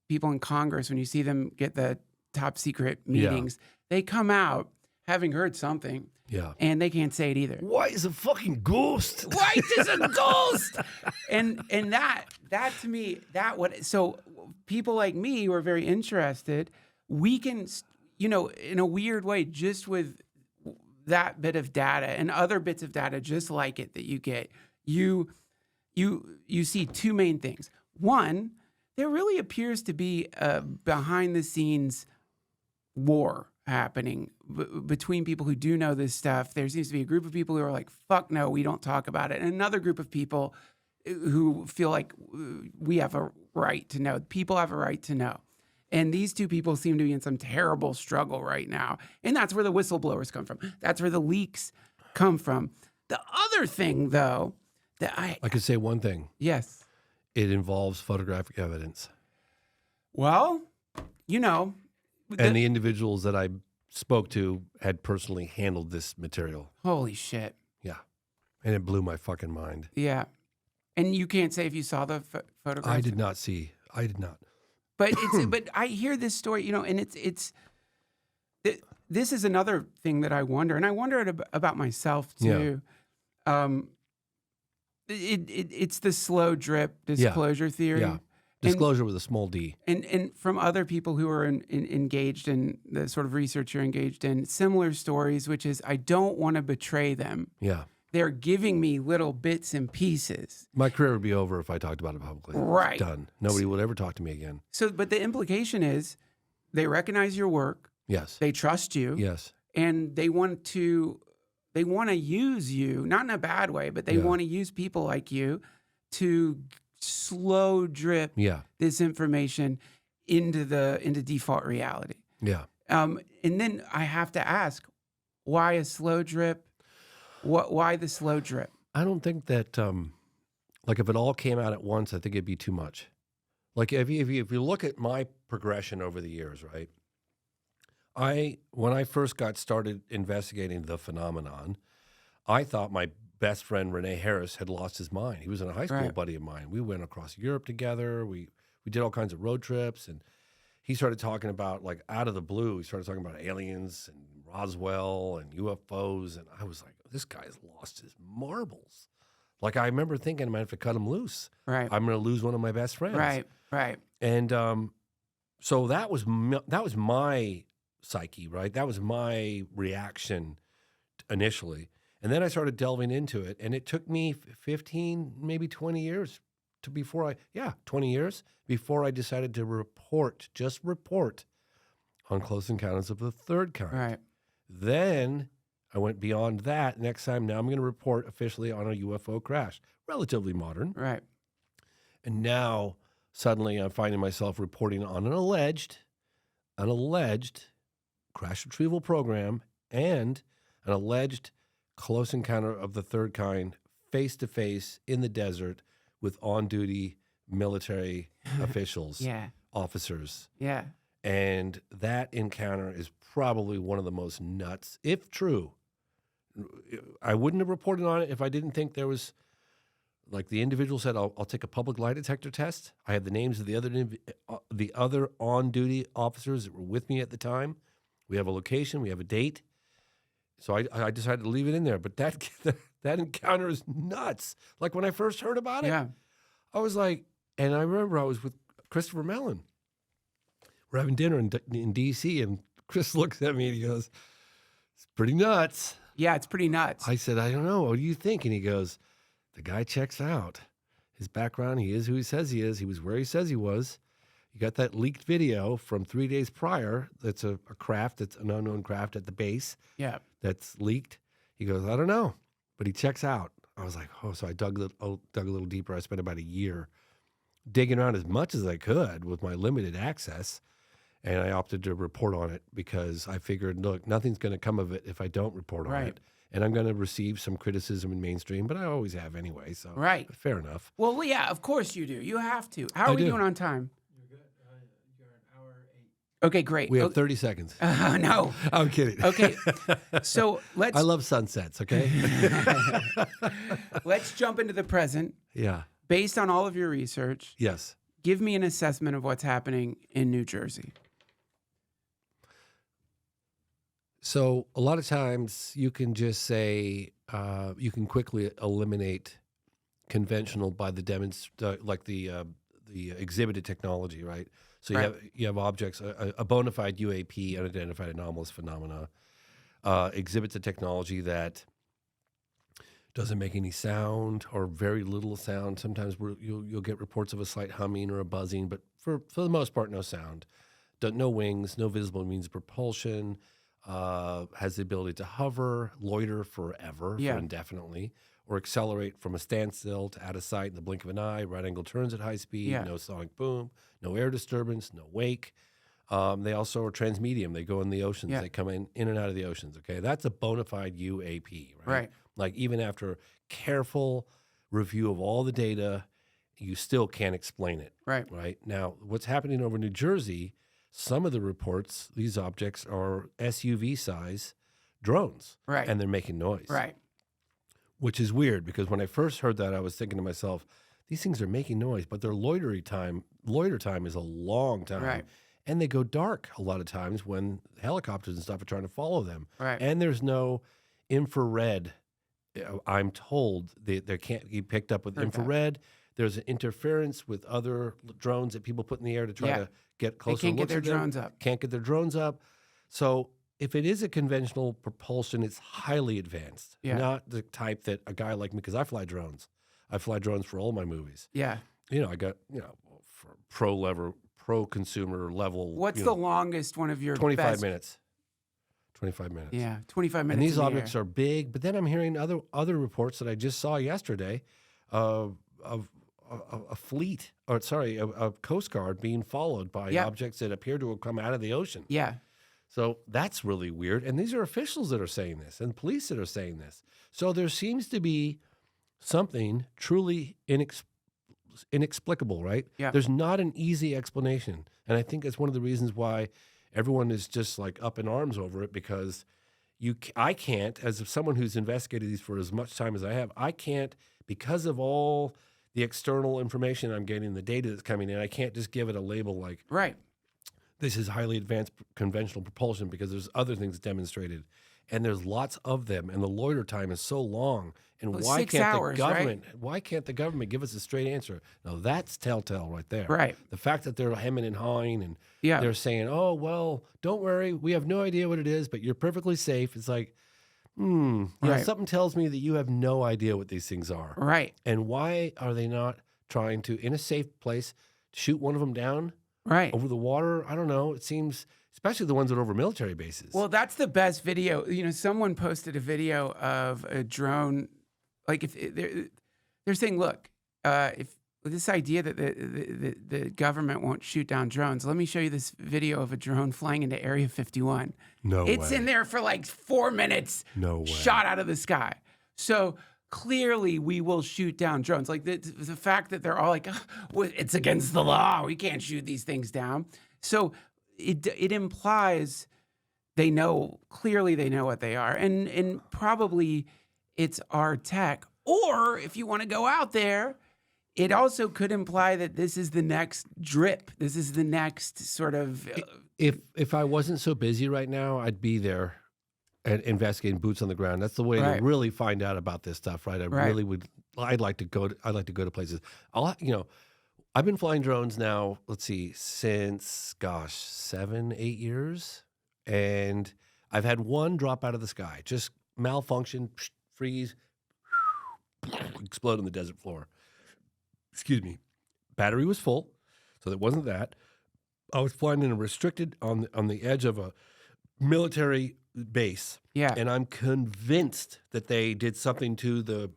people in Congress, when you see them get the top secret meetings, they come out having heard something. Yeah. And they can't say it either. White is a fucking ghost. White is a ghost. And that to me, so people like me who are very interested, we can, in a weird way, just with that bit of data and other bits of data just like it that you get, you see two main things. One, there really appears to be a behind the scenes war happening between people who do know this stuff. There seems to be a group of people who are like, fuck no, we don't talk about it. And another group of people who feel like we have a right to know. People have a right to know. And these two people seem to be in some terrible struggle right now. And that's where the whistleblowers come from. That's where the leaks come from. The other thing, though, that I could say one thing. Yes. It involves photographic evidence. Well, And the individuals that I spoke to had personally handled this material. Holy shit. Yeah. And it blew my fucking mind. Yeah. And you can't say if you saw the photographs? I did not. But but I hear this story, and this is another thing that I wonder, and I wonder about myself too. Yeah. It's the slow drip disclosure theory. Yeah. Disclosure with a small d. And from other people who are engaged in the sort of research you're engaged in, similar stories, which is I don't want to betray them. Yeah. They're giving me little bits and pieces. My career would be over if I talked about it publicly. Right. It's done. Nobody would ever talk to me again. So, but the implication is they recognize your work. Yes. They trust you. Yes. And they want to use you, not in a bad way, but they want to use people like you to slow drip this information into default reality. Yeah. And then I have to ask, why a slow drip? Why the slow drip? I don't think that, if it all came out at once, I think it'd be too much. Like if you look at my progression over the years, right? When I first got started investigating the phenomenon, I thought my best friend Rene Harris had lost his mind. He was a high school buddy of mine. We went across Europe together. We did all kinds of road trips, and he started talking about, like, out of the blue, he started talking about aliens and Roswell and UFOs, and I was like, this guy's lost his marbles. Like, I remember thinking I might have to cut him loose. Right. I'm going to lose one of my best friends. Right. And so that was my psyche, right? That was my reaction initially. And then I started delving into it, and it took me 15, maybe 20 years 20 years before I decided to just report on Close Encounters of the Third Kind. Right. Then I went beyond that. Next time, now I'm going to report officially on a UFO crash, relatively modern. Right. And now suddenly I'm finding myself reporting on an alleged crash retrieval program and an alleged close encounter of the third kind, face-to-face in the desert with on-duty military officials, officers. Yeah. And that encounter is probably one of the most nuts, if true. I wouldn't have reported on it if I didn't think there was, like the individual said, I'll take a public lie detector test. I had the names of the other on-duty officers that were with me at the time. We have a location, we have a date. So I decided to leave it in there. But that encounter is nuts. Like when I first heard about it, I was like, and I remember I was with Christopher Mellon. We're having dinner in D.C., and Chris looks at me and he goes, it's pretty nuts. Yeah, it's pretty nuts. I said, I don't know. What do you think? And he goes, the guy checks out. His background, he is who he says he is. He was where he says he was. You got that leaked video from 3 days prior. That's a craft. That's an unknown craft at the base. Yeah. That's leaked. He goes, I don't know. But he checks out. I was like, oh, so I dug a little deeper. I spent about a year digging around as much as I could with my limited access. And I opted to report on it because I figured, look, nothing's going to come of it if I don't report on it. And I'm going to receive some criticism in mainstream, but I always have anyway. So fair enough. Well, yeah, of course you do. You have to. How are we doing on time? You're good. You're an hour 8. Okay, great. We have 30 seconds. No. I'm kidding. Okay. So let's... I love sunsets, okay? Let's jump into the present. Yeah. Based on all of your research, Yes. give me an assessment of what's happening in New Jersey. So a lot of times you can just say you can quickly eliminate conventional by the like the exhibited technology, right? So you have objects, a bona fide UAP, unidentified anomalous phenomena, exhibits a technology that doesn't make any sound or very little sound. Sometimes you'll get reports of a slight humming or a buzzing, but for the most part, no sound. No wings, no visible means of propulsion. Has the ability to hover, loiter forever, for indefinitely, or accelerate from a standstill to out of sight in the blink of an eye, right angle turns at high speed, no sonic boom, no air disturbance, no wake. They also are transmedium. They go in the oceans. They come in and out of the oceans, okay? That's a bona fide UAP, right? Like even after careful review of all the data, you still can't explain it, right? Now, what's happening over New Jersey, some of the reports, these objects are SUV size drones, and they're making noise, which is weird because when I first heard that, I was thinking to myself, these things are making noise, but their loiter time is a long time, and they go dark a lot of times when helicopters and stuff are trying to follow them, and there's no infrared. I'm told they can't be picked up with infrared. There's an interference with other drones that people put in the air to try to get closer. They can't get their drones up. Can't get their drones up. So if it is a conventional propulsion, it's highly advanced. Not the type that a guy like me, because I fly drones. I fly drones for all my movies. I got, for pro consumer level. What's the longest one of your 25 minutes. 25 minutes. Yeah, 25 minutes. And these objects are big, but then I'm hearing other reports that I just saw yesterday of a fleet, or sorry, a Coast Guard being followed by objects that appear to have come out of the ocean. So that's really weird. And these are officials that are saying this and police that are saying this. So there seems to be something truly inexplicable, right? There's not an easy explanation. And I think that's one of the reasons why everyone is just like up in arms over it, because I can't, as someone who's investigated these for as much time as I have, I can't, because of all the external information I'm getting, the data that's coming in, I can't just give it a label like, this is highly advanced conventional propulsion, because there's other things demonstrated. And there's lots of them, and the loiter time is so long. And why can't the government give us a straight answer? Now that's telltale right there. The fact that they're hemming and hawing and they're saying, oh, well, don't worry, we have no idea what it is, but you're perfectly safe. It's like, something tells me that you have no idea what these things are. And why are they not trying to, in a safe place, shoot one of them down over the water? I don't know. It seems, especially the ones that are over military bases. Well, that's the best video. Someone posted a video of a drone. Like if they're saying, look, if this idea that the government won't shoot down drones, let me show you this video of a drone flying into Area 51. It's in there for like 4 minutes. Shot out of the sky. So clearly we will shoot down drones. Like the fact that they're all like, oh, it's against the law, we can't shoot these things down. So it implies clearly they know what they are. And probably it's our tech. Or if you want to go out there, it also could imply that this is the next drip. This is the next sort of... If I wasn't so busy right now, I'd be there and investigating, boots on the ground. That's the way to really find out about this stuff, right? Really would. I'd like to go to places. I've been flying drones now, let's see, since 7, 8 years. And I've had one drop out of the sky, just malfunction, freeze, explode on the desert floor. Excuse me. Battery was full, so it wasn't that. I was flying in a restricted, on the edge of a military base. And I'm convinced that they did something to the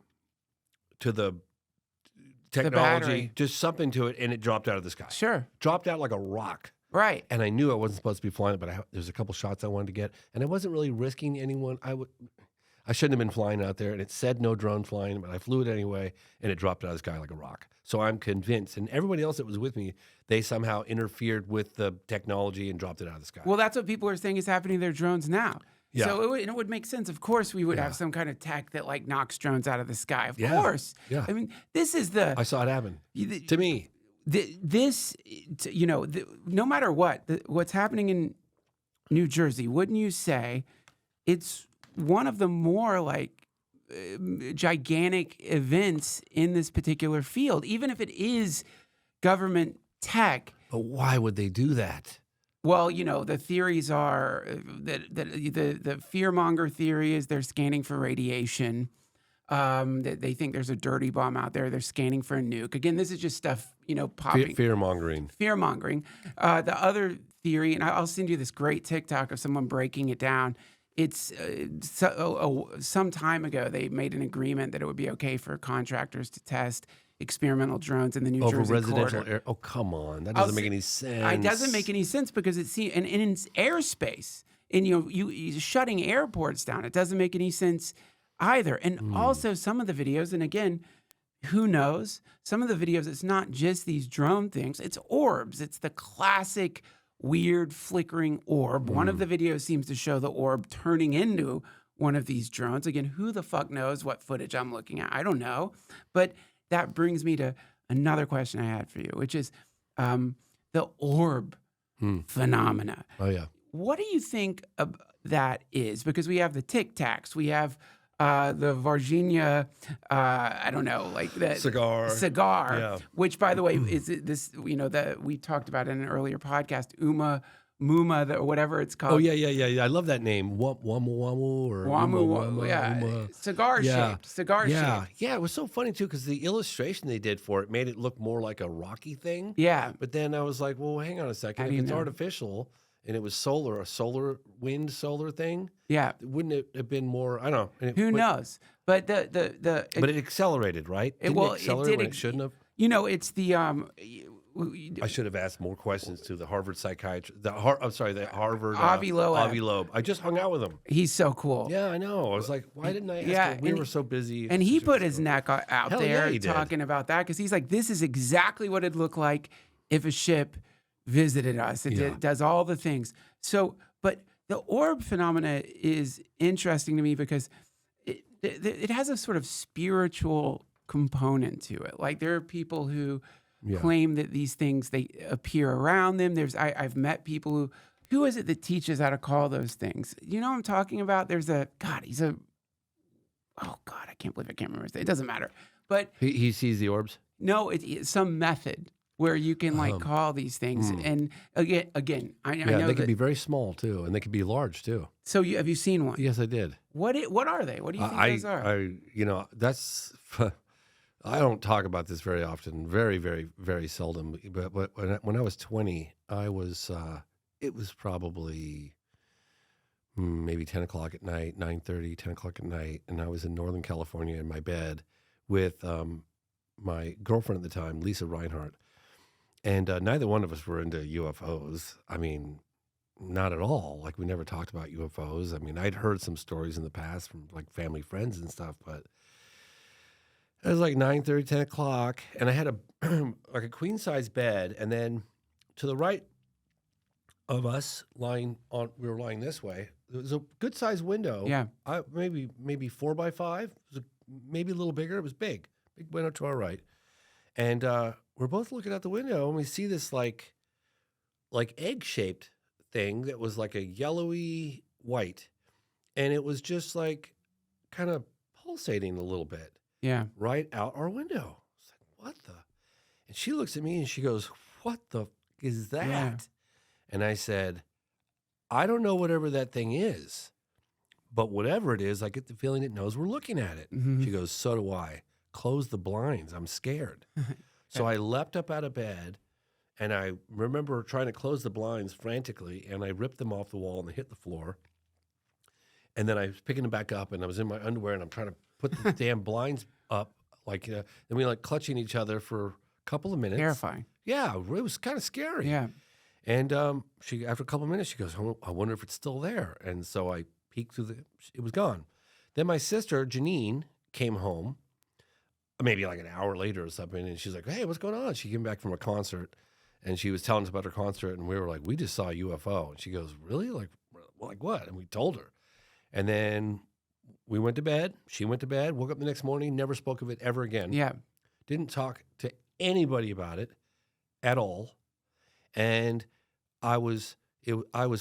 technology, just something to it, and it dropped out of the sky. Dropped out like a rock. And I knew I wasn't supposed to be flying it, but there's a couple shots I wanted to get, and I wasn't really risking anyone. I shouldn't have been flying out there, and it said no drone flying, but I flew it anyway, and it dropped out of the sky like a rock. So I'm convinced, and everybody else that was with me, they somehow interfered with the technology and dropped it out of the sky. Well, that's what people are saying is happening to their drones now. Yeah. So it would make sense. Of course, we would Yeah. have some kind of tech that like knocks drones out of the sky. Of Yeah. course. Yeah. I mean, this is the I saw it happen to me. No matter what's happening in New Jersey, wouldn't you say it's one of the more like gigantic events in this particular field, even if it is government tech? But why would they do that? Well, the theories are that the fearmonger theory is they're scanning for radiation. That they think there's a dirty bomb out there. They're scanning for a nuke. Again, this is just stuff, popping. Fear mongering. Fear mongering. The other theory, and I'll send you this great TikTok of someone breaking it down. It's some time ago, they made an agreement that it would be okay for contractors to test experimental drones in the New Jersey residential corridor. air. Oh, come on. That doesn't make any sense. It doesn't make any sense because and in airspace, and you shutting airports down. It doesn't make any sense either. And also some of the videos, and again, who knows? Some of the videos, it's not just these drone things. It's orbs. It's the classic weird flickering orb. One of the videos seems to show the orb turning into one of these drones. Again, who the fuck knows what footage I'm looking at? I don't know. But that brings me to another question I had for you, which is the orb phenomena. Oh, yeah. What do you think that is? Because we have the Tic Tacs, we have the Varginha, I don't know, like the Cigar. Yeah. Which, by the way, is this, that we talked about in an earlier podcast, Muma, or whatever it's called. Oh, yeah. I love that name. Wamu or Wamu, yeah. Uma. Cigar shaped. Yeah, it was so funny, too, because the illustration they did for it made it look more like a rocky thing. Yeah. But then I was like, well, hang on a second. How do If you it's know? artificial and it was solar thing, Yeah. wouldn't it have been more, I don't know. Who knows? But But it accelerated, right? Didn't well, it it accelerate did when it shouldn't have? It's the I should have asked more questions to the Harvard psychiatrist. The Harvard Avi Loeb. Avi Loeb. I just hung out with him. He's so cool. Yeah, I know. I was like, why didn't I ask Yeah, him? We and were so busy. And he put his neck out Hell there yeah, he did. talking about that because he's like, this is exactly what it'd look like if a ship visited us. It does all the things. So, but the orb phenomena is interesting to me because it has a sort of spiritual component to it. Like there are people who claim that these things, they appear around them. I've met people who is it that teaches how to call those things? You know what I'm talking about? I can't believe I can't remember his name. It doesn't matter. But He sees the orbs? no, it's some method where you can call these things. And again, I know they that. can be very small, too, and they can be large, too. So have you seen one? Yes, I did. What are they? What do you think those are? That's... I don't talk about this very often, very, very, very seldom. But when I was 20, it was probably maybe 10 o'clock at night, 9:30, 10 o'clock at night, and I was in Northern California in my bed with my girlfriend at the time, Lisa Reinhardt. And neither one of us were into UFOs. I mean, not at all. Like, we never talked about UFOs. I mean, I'd heard some stories in the past from, like, family friends and stuff, but it was like 9:30, 10 o'clock, and I had a queen-size bed, and then to the right of us, we were lying this way. There was a good-sized window. Yeah. Maybe 4 by 5. It was maybe a little bigger. It was big window to our right. And we're both looking out the window, and we see this like egg-shaped thing that was like a yellowy white, and it was just like kind of pulsating a little bit. Yeah. Right out our window. It's like, what the? And she looks at me and she goes, what the is that? Yeah. And I said, I don't know whatever that thing is, but whatever it is, I get the feeling it knows we're looking at it. Mhm. She goes, so do I. Close the blinds. I'm scared. So I leapt up out of bed, and I remember trying to close the blinds frantically, and I ripped them off the wall and they hit the floor. And then I was picking them back up, and I was in my underwear, and I'm trying to put the damn blinds up, and we clutching each other for a couple of minutes. Terrifying. Yeah, it was kind of scary. Yeah. And she, after a couple of minutes, she goes, oh, I wonder if it's still there. And so I peeked through it was gone. Then my sister, Janine, came home, maybe like an hour later or something, and she's like, hey, what's going on? She came back from a concert, and she was telling us about her concert, and we were like, we just saw a UFO. And she goes, really? Like what? And we told her. And then we went to bed. She went to bed, woke up the next morning, never spoke of it ever again. Yeah. Didn't talk to anybody about it at all. And I was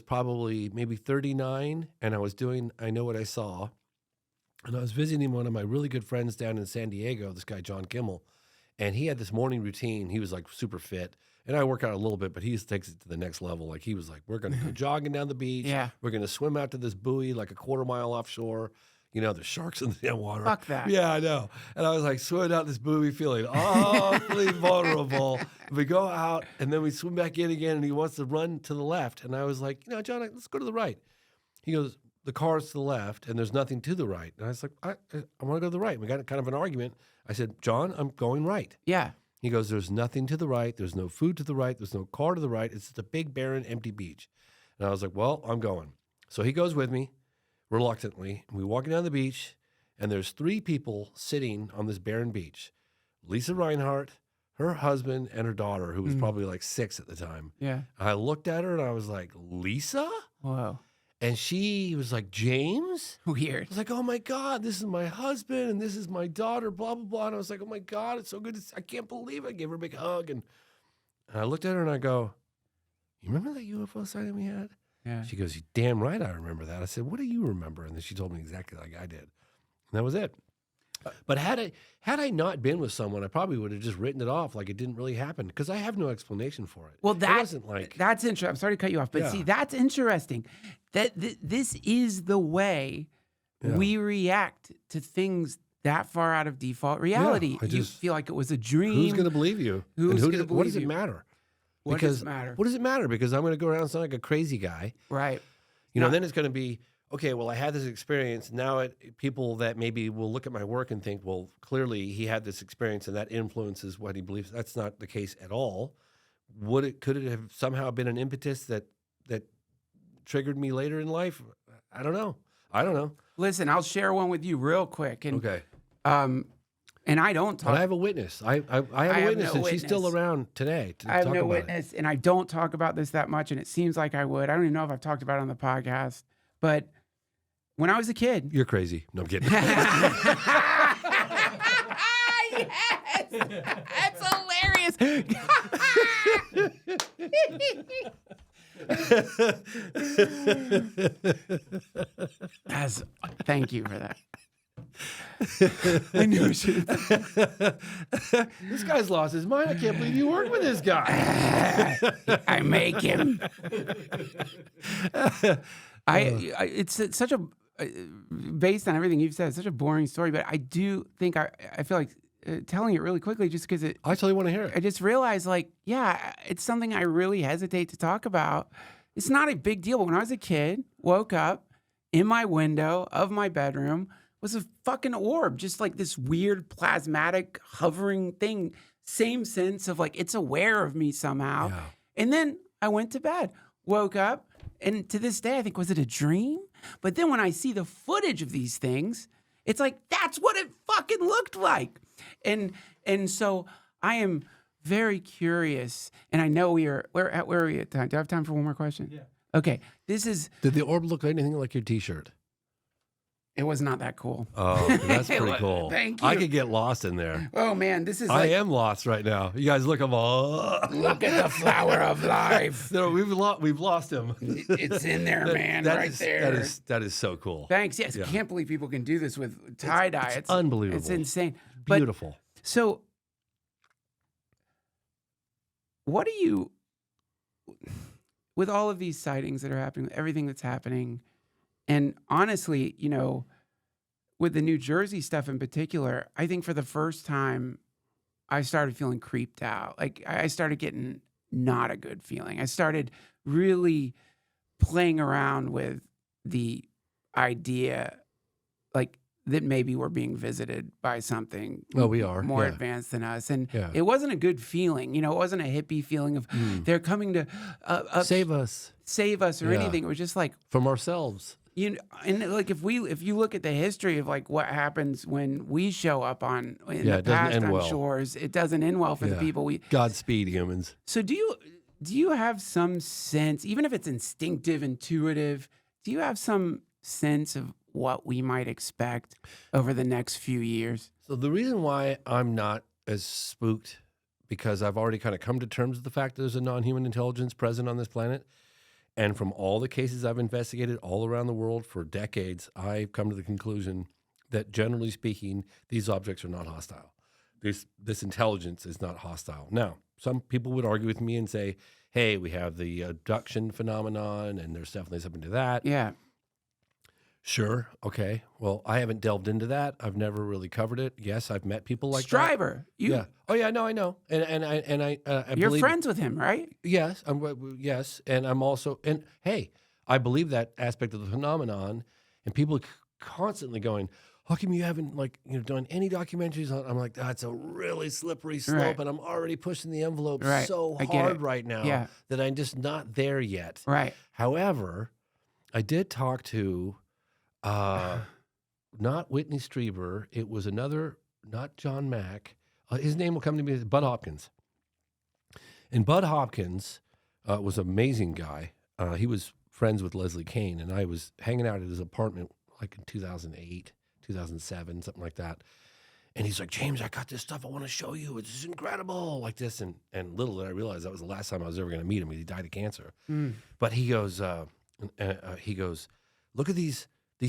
probably maybe 39, and I was doing I Know What I Saw. And I was visiting one of my really good friends down in San Diego, this guy, John Kimmel. And he had this morning routine. He was like super fit. And I work out a little bit, but he takes it to the next level. Like he was like, we're going to go jogging down the beach. Yeah. We're going to swim out to this buoy like a quarter mile offshore. You know, there's sharks in the damn water. Fuck that. Yeah, I know. And I was like swimming out this buoy feeling awfully vulnerable. We go out and then we swim back in again and he wants to run to the left. And I was like, John, let's go to the right. He goes, the car's to the left and there's nothing to the right. And I was like, I want to go to the right. We got kind of an argument. I said, John, I'm going right. Yeah. He goes, there's nothing to the right. There's no food to the right. There's no car to the right. It's just a big, barren, empty beach. And I was like, well, I'm going. So he goes with me reluctantly. And we walking down the beach and there's 3 people sitting on this barren beach. Lisa Reinhardt, her husband, and her daughter, who was probably like 6 at the time. Yeah. I looked at her and I was like, Lisa? Whoa. And she was like, James? Weird. I was like, oh my God, this is my husband and this is my daughter, blah, blah, blah. And I was like, oh my God, it's so good. I can't believe it. I gave her a big hug. And I looked at her and I go, you remember that UFO sighting we had? Yeah. She goes, you damn right I remember that. I said, what do you remember? And then she told me exactly like I did. And that was it. But had I not been with someone, I probably would have just written it off like it didn't really happen because I have no explanation for it. Well, It that wasn't like that's interesting. I'm sorry to cut you off, but Yeah. see, that's interesting. That this is the way Yeah. we react to things that far out of default reality. I You just- feel like it was a dream. who's going to believe you? Who's And gonna what believe does it you? matter? What does it matter? What does it matter? Because I'm going to go around and sound like a crazy guy. Right. You know, No. then it's going to be, okay, well, I had this experience. Now people that maybe will look at my work and think, well, clearly he had this experience and that influences what he believes. That's not the case at all. Could it have somehow been an impetus that triggered me later in life? I don't know. Listen, I'll share one with you real quick. And Okay. and I don't talk. But I have a witness. I have a witness, no and she's still witness. around today to I have talk no about witness, and I don't talk about this that much, and it seems like I would. I don't even know if I've talked about it on the podcast, but when I was a kid, it. You're crazy. No, I'm kidding. yes, that's hilarious. Thank you for that. I knew I should. This guy's lost his mind. I can't believe you work with this guy. I make him. It's such a based on everything you've said, it's such a boring story. But I do think I feel like telling it really quickly just because I totally want to hear I it. just realized, like, yeah, it's something I really hesitate to talk about. It's not a big deal. But when I was a kid, woke up in my window of my bedroom was a fucking orb, just like this weird plasmatic hovering thing. Same sense of like it's aware of me somehow. Yeah. And then I went to bed, woke up, and to this day I think, was it a dream? But then when I see the footage of these things, it's like that's what it fucking looked like. And so I am very curious, and I know where are we at time? Do I have time for one more question? Yeah. Okay. This is Did the orb look anything like your T-shirt? it was not that cool. Oh, that's pretty cool. Thank I you. could get lost in there. Oh man, this is I like am lost right now. You guys look, I'm all. look at the flower of life. No, we've lost him. It's in there, man, That right is- there. That is so cool. Thanks. Yes, Yeah. I can't believe people can do this with tie dye. It's unbelievable. It's insane. But Beautiful. so, what do you, with all of these sightings that are happening, with everything that's happening, and honestly, you know, with the New Jersey stuff in particular, I think for the first time, I started feeling creeped out. Like I started getting not a good feeling. I started really playing around with the idea, like that maybe we're being visited by something Well, we are, more yeah. advanced than us. And Yeah. it wasn't a good feeling. You know, it wasn't a hippie feeling of they're coming to Save us save us or Yeah. anything. It was just like, from ourselves. you know, and like if you look at the history of like what happens when we show up in Yeah, the it doesn't past end on well. shores, it doesn't end well for the Yeah. people we. Godspeed, humans. So do you have some sense, even if it's instinctive, intuitive? Do you have some sense of what we might expect over the next few years? So the reason why I'm not as spooked, because I've already kind of come to terms with the fact that there's a non-human intelligence present on this planet. And from all the cases I've investigated all around the world for decades, I've come to the conclusion that generally speaking, these objects are not hostile. This intelligence is not hostile. Now, some people would argue with me and say, hey, we have the abduction phenomenon, and there's definitely something to that. Yeah. Sure. Okay. Well, I haven't delved into that. I've never really covered it. Yes, I've met people like Stryber. that. Yeah. Oh yeah. No, I know. And I You're believe, friends with him, right? yes. Yes. And I'm also, and hey, I believe that aspect of the phenomenon, and people constantly going, how come you haven't done any documentaries on? I'm like, that's a really slippery slope, Right. and I'm already pushing the envelope Right. so I get hard it. right now Yeah. that I'm just not there yet. Right. However, I did talk to not Whitney Strieber. It was another, not John Mack. His name will come to me, Bud Hopkins. And Bud Hopkins was an amazing guy. He was friends with Leslie Kean, and I was hanging out at his apartment like in 2008, 2007, something like that. And he's like, James, I got this stuff I want to show you. It's just incredible, like this. And little did I realize that was the last time I was ever going to meet him. He died of cancer. But he goes, look at these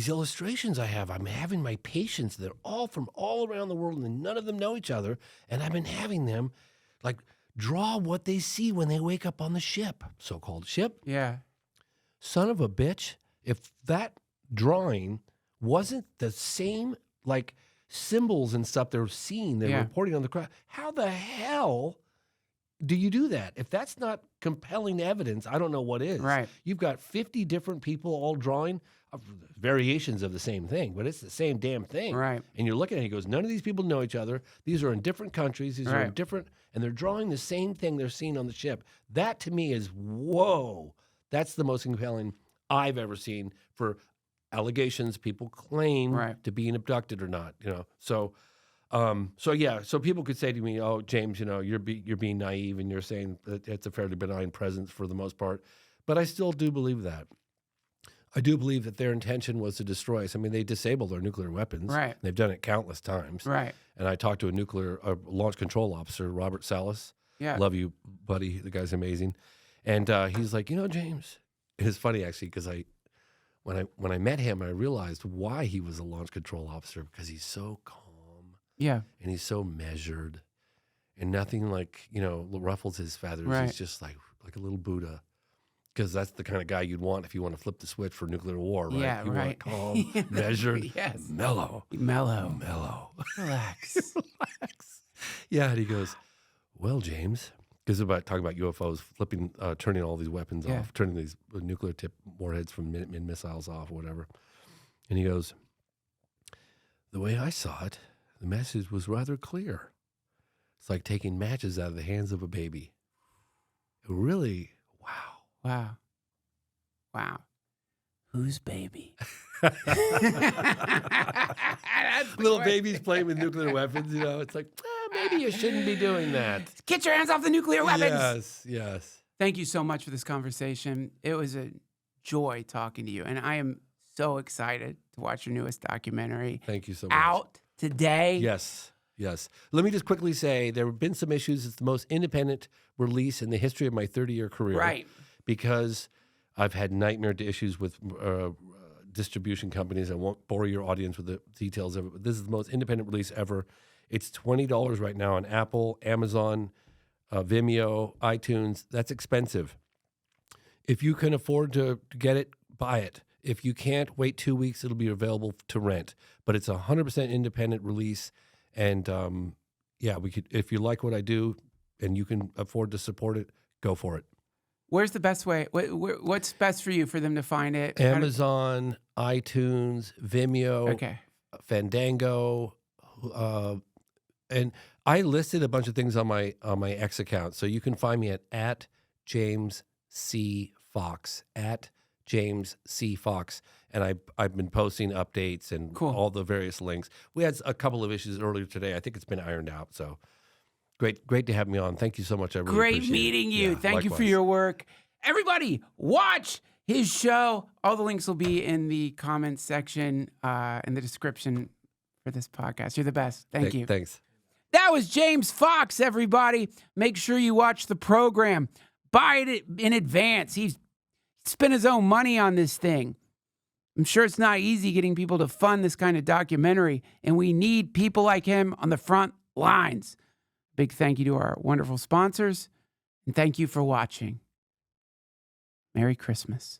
illustrations I have. I'm having my patients, they're all from all around the world, and none of them know each other. And I've been having them like draw what they see when they wake up on the ship, so-called ship. Yeah. Son of a bitch, if that drawing wasn't the same like symbols and stuff they're seeing, they're Yeah. reporting on the crowd, how the hell do you do that? If that's not compelling evidence, I don't know what is. Right. You've got 50 different people all drawing variations of the same thing, but it's the same damn thing. Right. And you're looking at it, he goes, none of these people know each other. These are in different countries. These are in Right. different, and they're drawing the same thing they're seeing on the ship. That to me is, whoa, that's the most compelling I've ever seen for allegations people claim Right. to being abducted or not, So people could say to me, "Oh, James, you're being naive and you're saying that it's a fairly benign presence for the most part," but I still do believe that. I do believe that their intention was to destroy us. I mean, they disabled our nuclear weapons. Right. They've done it countless times. Right. And I talked to a launch control officer, Robert Salas. Yeah. Love you, buddy. The guy's amazing. And he's like, James, it's funny actually because when I met him, I realized why he was a launch control officer, because he's so calm. Yeah. And he's so measured, and nothing ruffles his feathers. Right. He's just like a little Buddha, because that's the kind of guy you'd want if you want to flip the switch for nuclear war, right? Yeah, you right. want calm, measured, Yes. mellow. Relax. Relax. Yeah, and he goes, well, James, because about talking about UFOs, turning all these weapons Yeah. off, turning these nuclear tip warheads from Minuteman missiles off, or whatever. And he goes, the way I saw it, the message was rather clear. It's like taking matches out of the hands of a baby. It really, wow. Wow. Whose baby? Little babies playing with nuclear weapons, it's like, maybe you shouldn't be doing that. Get your hands off the nuclear weapons. Yes. Thank you so much for this conversation. It was a joy talking to you, and I am so excited to watch your newest documentary. Thank you so much. Out today. Yes. Let me just quickly say there have been some issues. It's the most independent release in the history of my 30-year career. Right. Because I've had nightmare issues with distribution companies. I won't bore your audience with the details of it, but this is the most independent release ever. It's $20 right now on Apple, Amazon, Vimeo, iTunes. That's expensive. If you can afford to get it, buy it. If you can't, wait 2 weeks. It'll be available to rent. But it's a 100% independent release. And we could. If you like what I do and you can afford to support it, go for it. Where's the best way? What's best for you for them to find it? Amazon, iTunes, Vimeo, Okay. Fandango, and I listed a bunch of things on my X account, so you can find me at James C. Fox, at James C. Fox, and I've been posting updates and Cool. all the various links. We had a couple of issues earlier today. I think it's been ironed out. So great to have me on. Thank you so much. I really Great appreciate meeting it. you. Yeah, Thank you for likewise. your work. Everybody, watch his show. All the links will be in the comments section, in the description for this podcast. You're the best. Thank you. Thanks. That was James Fox, everybody. Make sure you watch the program. Buy it in advance. He's spent his own money on this thing. I'm sure it's not easy getting people to fund this kind of documentary, and we need people like him on the front lines. Big thank you to our wonderful sponsors, and thank you for watching. Merry Christmas.